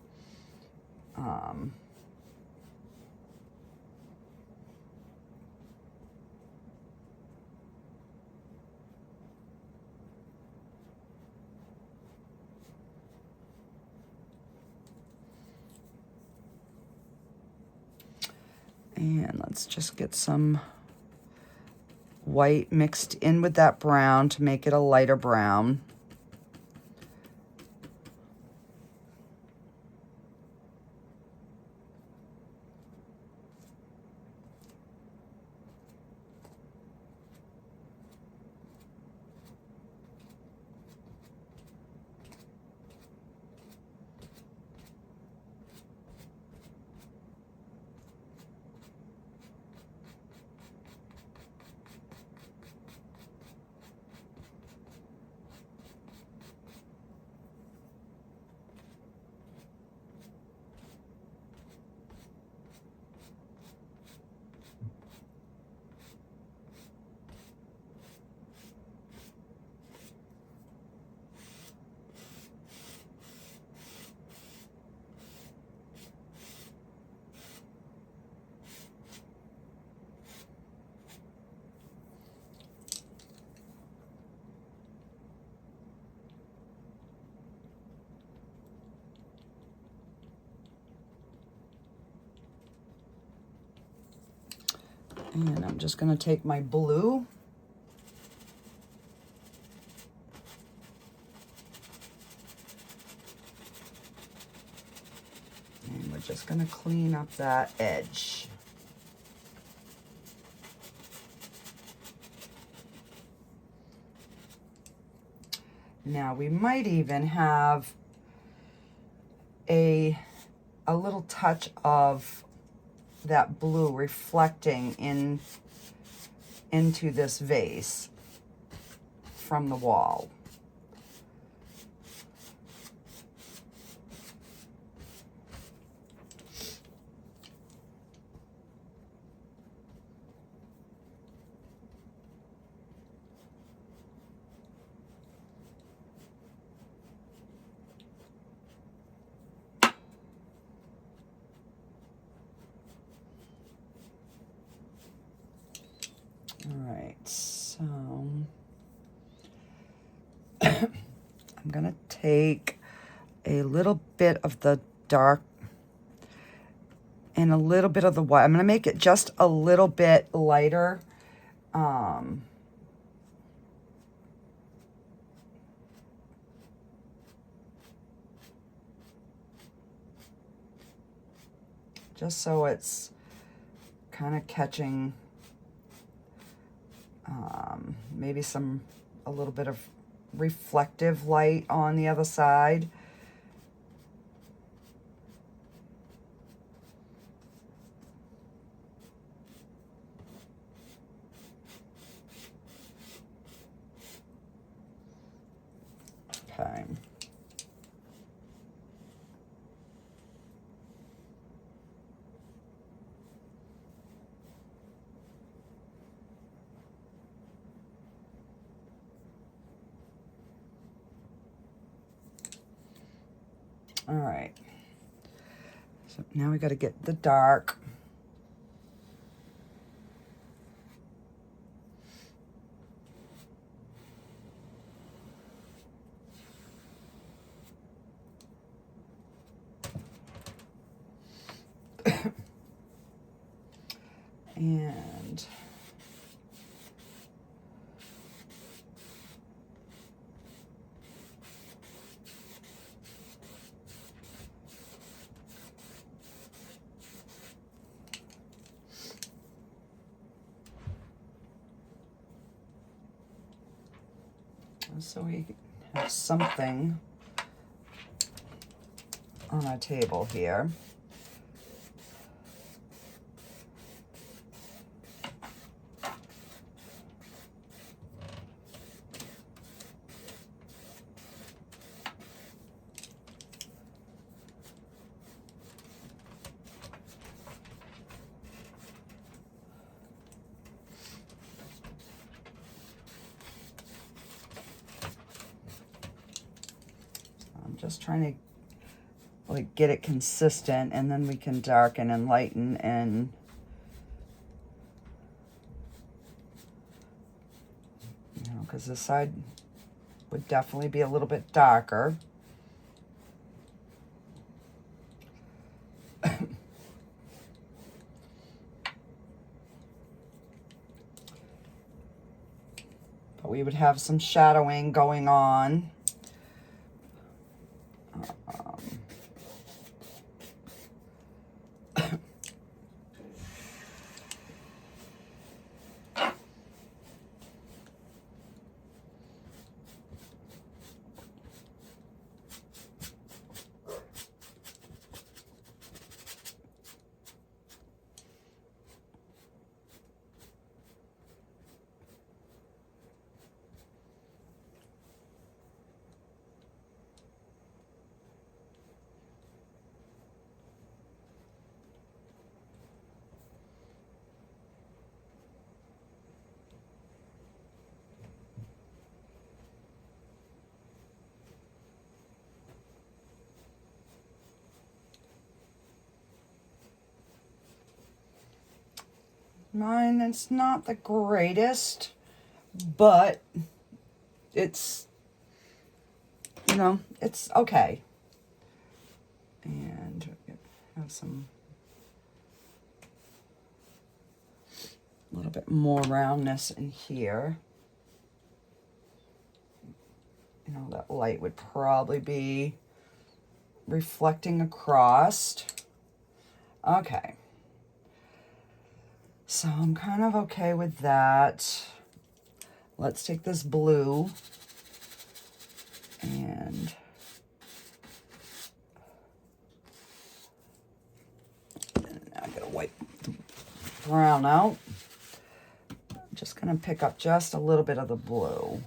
And let's just get some white mixed in with that brown to make it a lighter brown. And I'm just going to take my blue. And we're just going to clean up that edge. Now we might even have a little touch of that blue reflecting into this vase from the wall. All right, so I'm going to take a little bit of the dark and a little bit of the white. I'm going to make it just a little bit lighter. Just so it's kind of catching maybe a little bit of reflective light on the other side. Okay. All right, so now we got to get the dark. And so we have something on our table here. Just trying to like get it consistent, and then we can darken and lighten, and you know, because this side would definitely be a little bit darker. But we would have some shadowing going on. Mine, it's not the greatest, but it's, you know, it's okay. And have some A little bit more roundness in here. You know, that light would probably be reflecting across. Okay. So I'm kind of okay with that. Let's take this blue and I gotta wipe the brown out. I'm just gonna pick up just a little bit of the blue.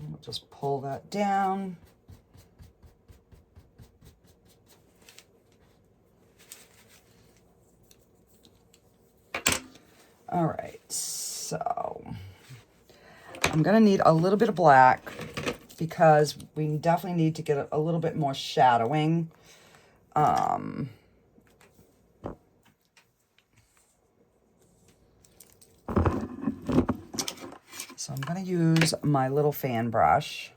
We'll just pull that down. All right, so I'm gonna need a little bit of black because we definitely need to get a little bit more shadowing. So I'm going to use my little fan brush,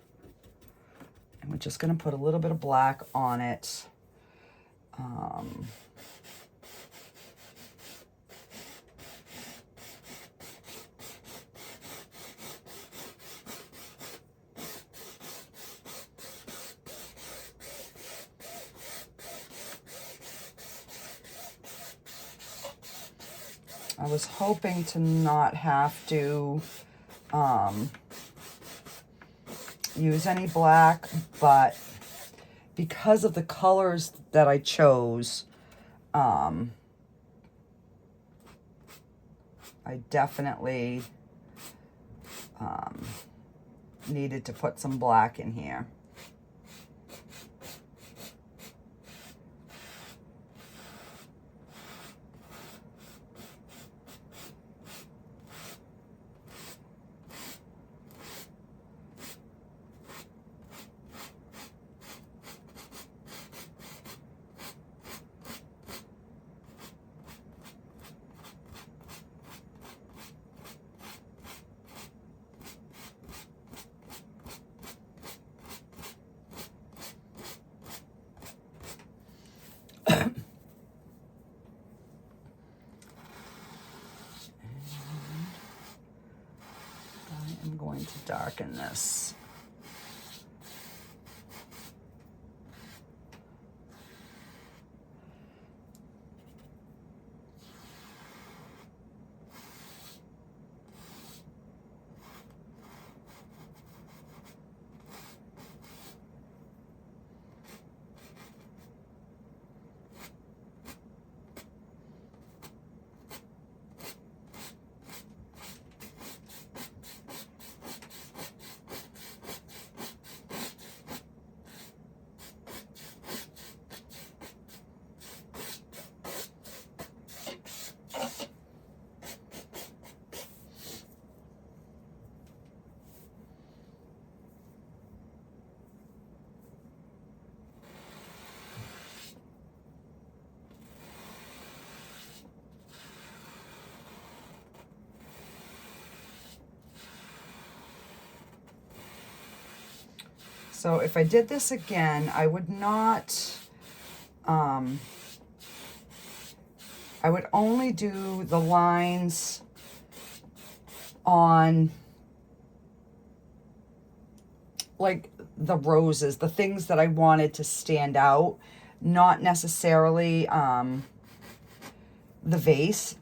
and we're just going to put a little bit of black on it. I was hoping to not have to use any black, but because of the colors that I chose, I definitely needed to put some black in here. I'm going to darken this. So if I did this again, I would not, I would only do the lines on like the roses, the things that I wanted to stand out, not necessarily the vase,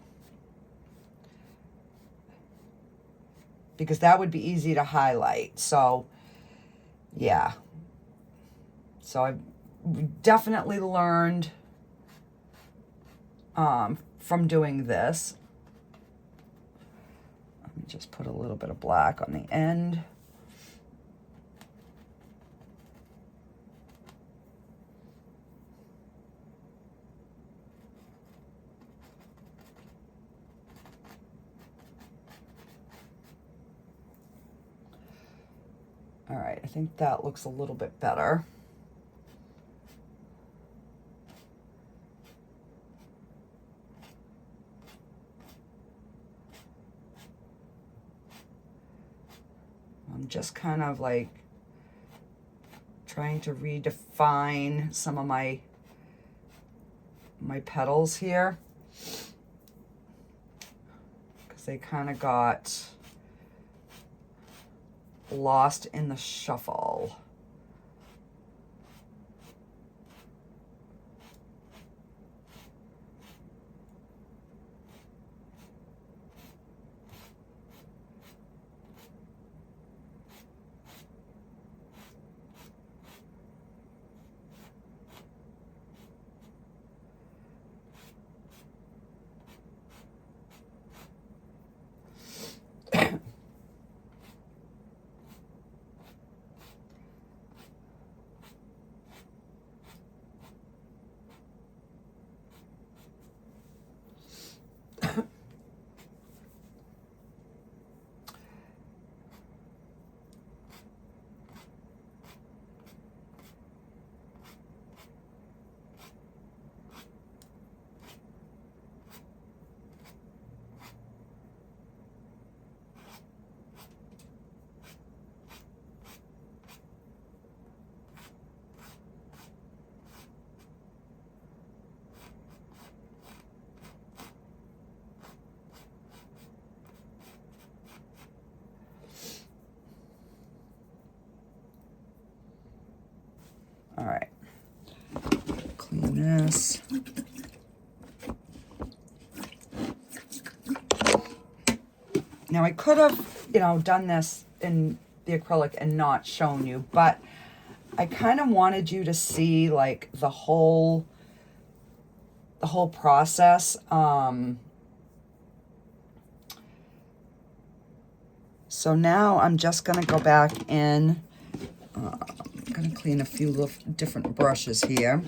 because that would be easy to highlight. So yeah, So I've definitely learned from doing this. Let me just put a little bit of black on the end. All right, I think that looks a little bit better. I'm just kind of like trying to redefine some of my petals here, because they kind of got lost in the shuffle. All right, clean this. Now I could have, you know, done this in the acrylic and not shown you, but I kind of wanted you to see like the whole process. So now I'm just gonna go back in. I'm gonna clean a few little different brushes here.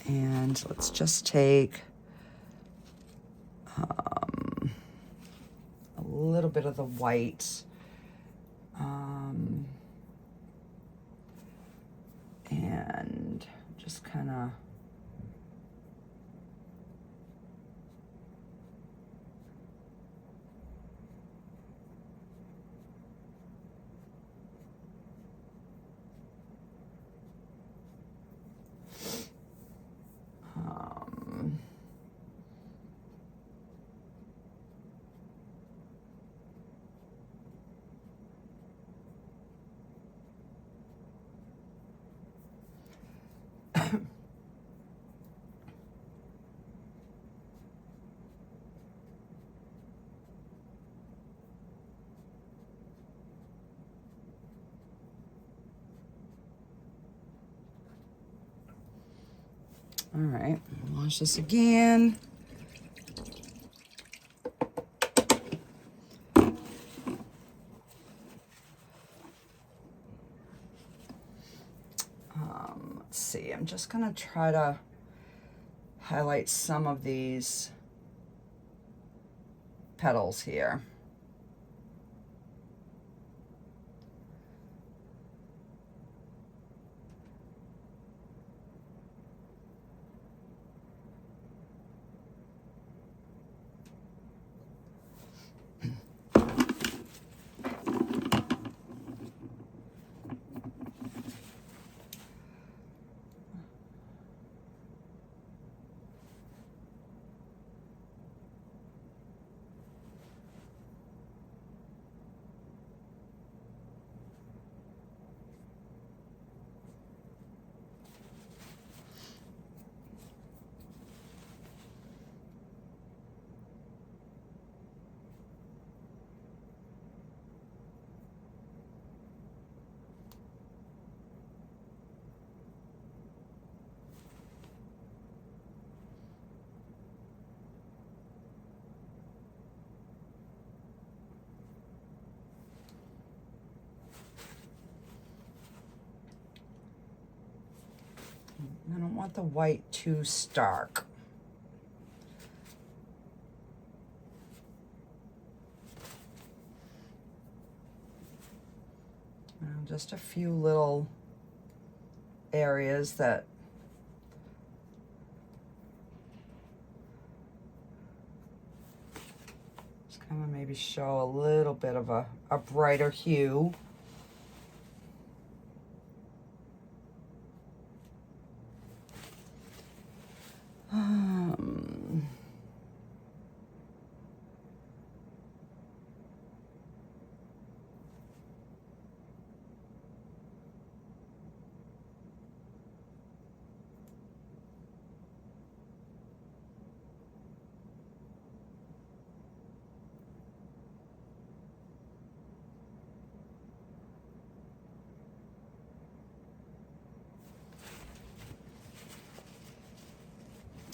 And let's just take a little bit of the white. And just kind of all right, wash this again. Let's see, I'm just gonna try to highlight some of these petals here. want the white too stark. Just a few little areas that just kind of maybe show a little bit of a brighter hue.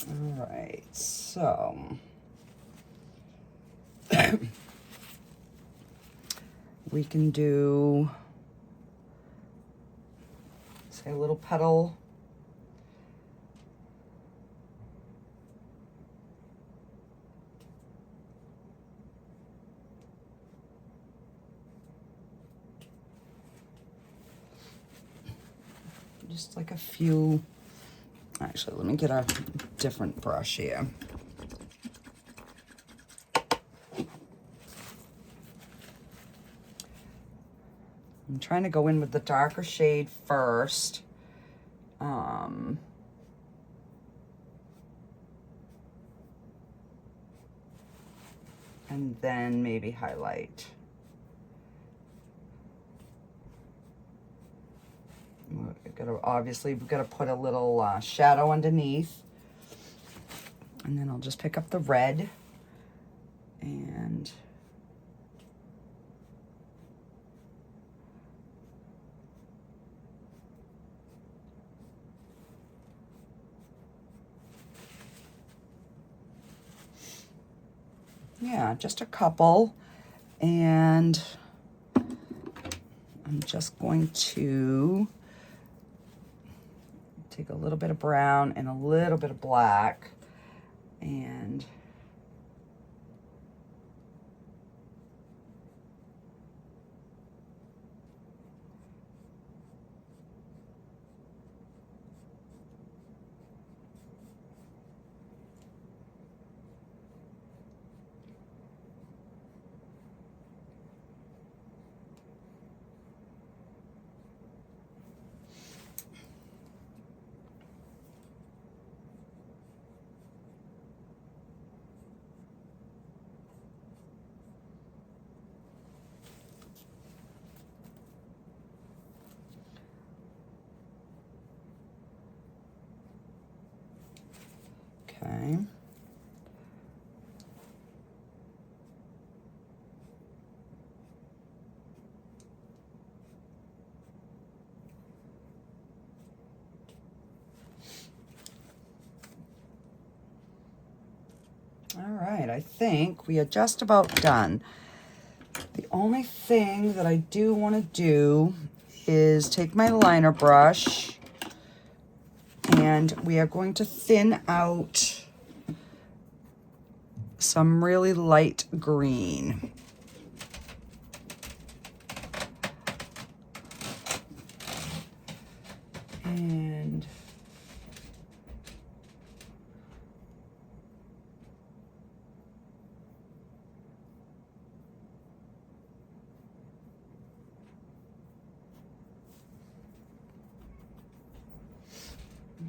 All right, so we can do, say, a little petal. Just like a few. Actually, let me get a different brush here. I'm trying to go in with the darker shade first. And then maybe highlight. Obviously, we've got to put a little shadow underneath. And then I'll just pick up the red and yeah, just a couple. And I'm just going to take a little bit of brown and a little bit of black and okay. All right, I think we are just about done. The only thing that I do want to do is take my liner brush and we are going to thin out some really light green. And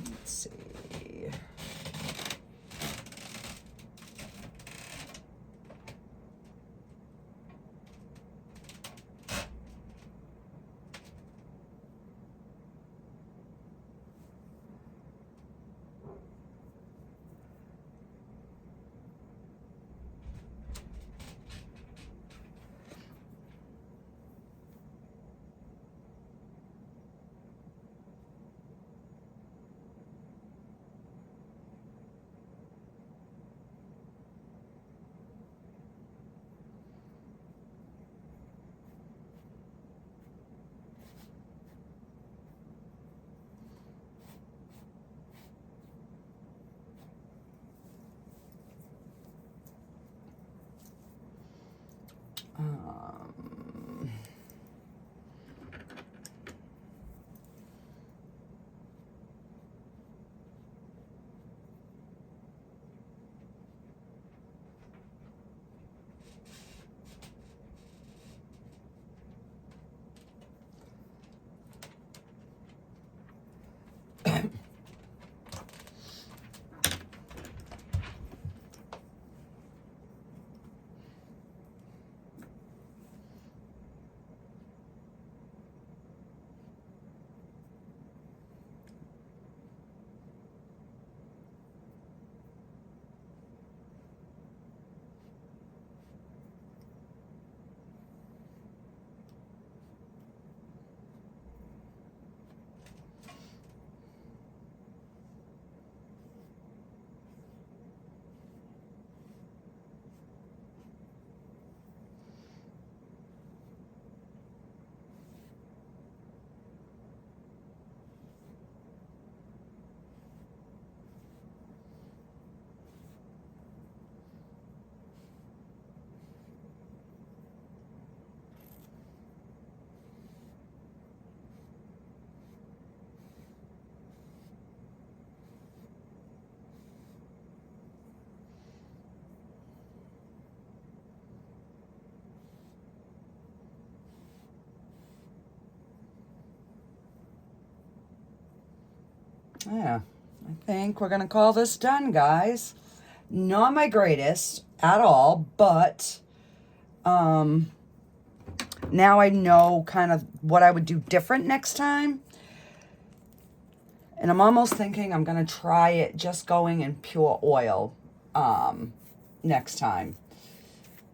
let's see. Yeah, I think we're going to call this done, guys. Not my greatest at all, but now I know kind of what I would do different next time. And I'm almost thinking I'm going to try it just going in pure oil next time.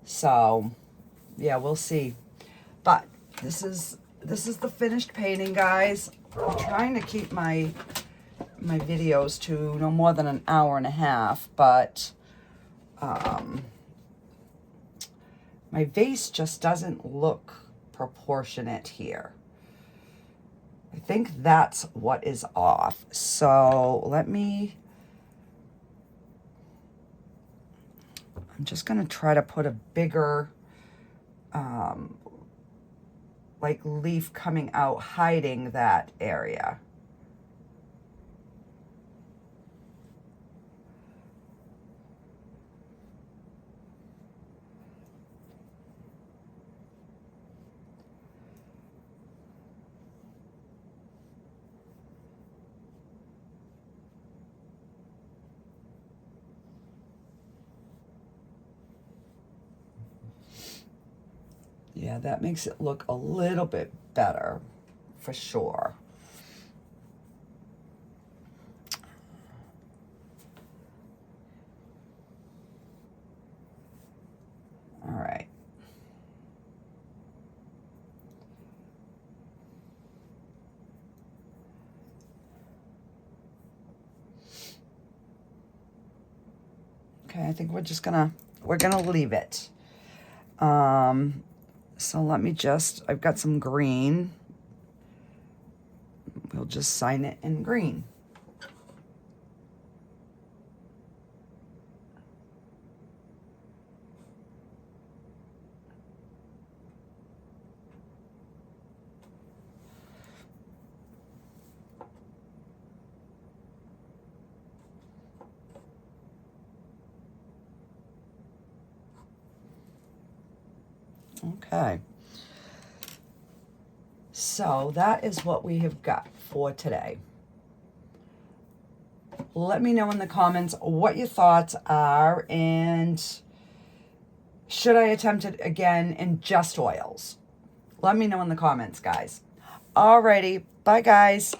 So, yeah, we'll see. But this is the finished painting, guys. I'm trying to keep my videos to no more than an hour and a half, but my vase just doesn't look proportionate here. I think that's what is off. So I'm just going to try to put a bigger like leaf coming out, hiding that area. Yeah, that makes it look a little bit better, for sure. All right. Okay, I think we're gonna leave it. So let me I've got some green. We'll just sign it in green. Okay. So that is what we have got for today. Let me know in the comments what your thoughts are, and should I attempt it again in just oils? Let me know in the comments, guys. Alrighty, bye guys.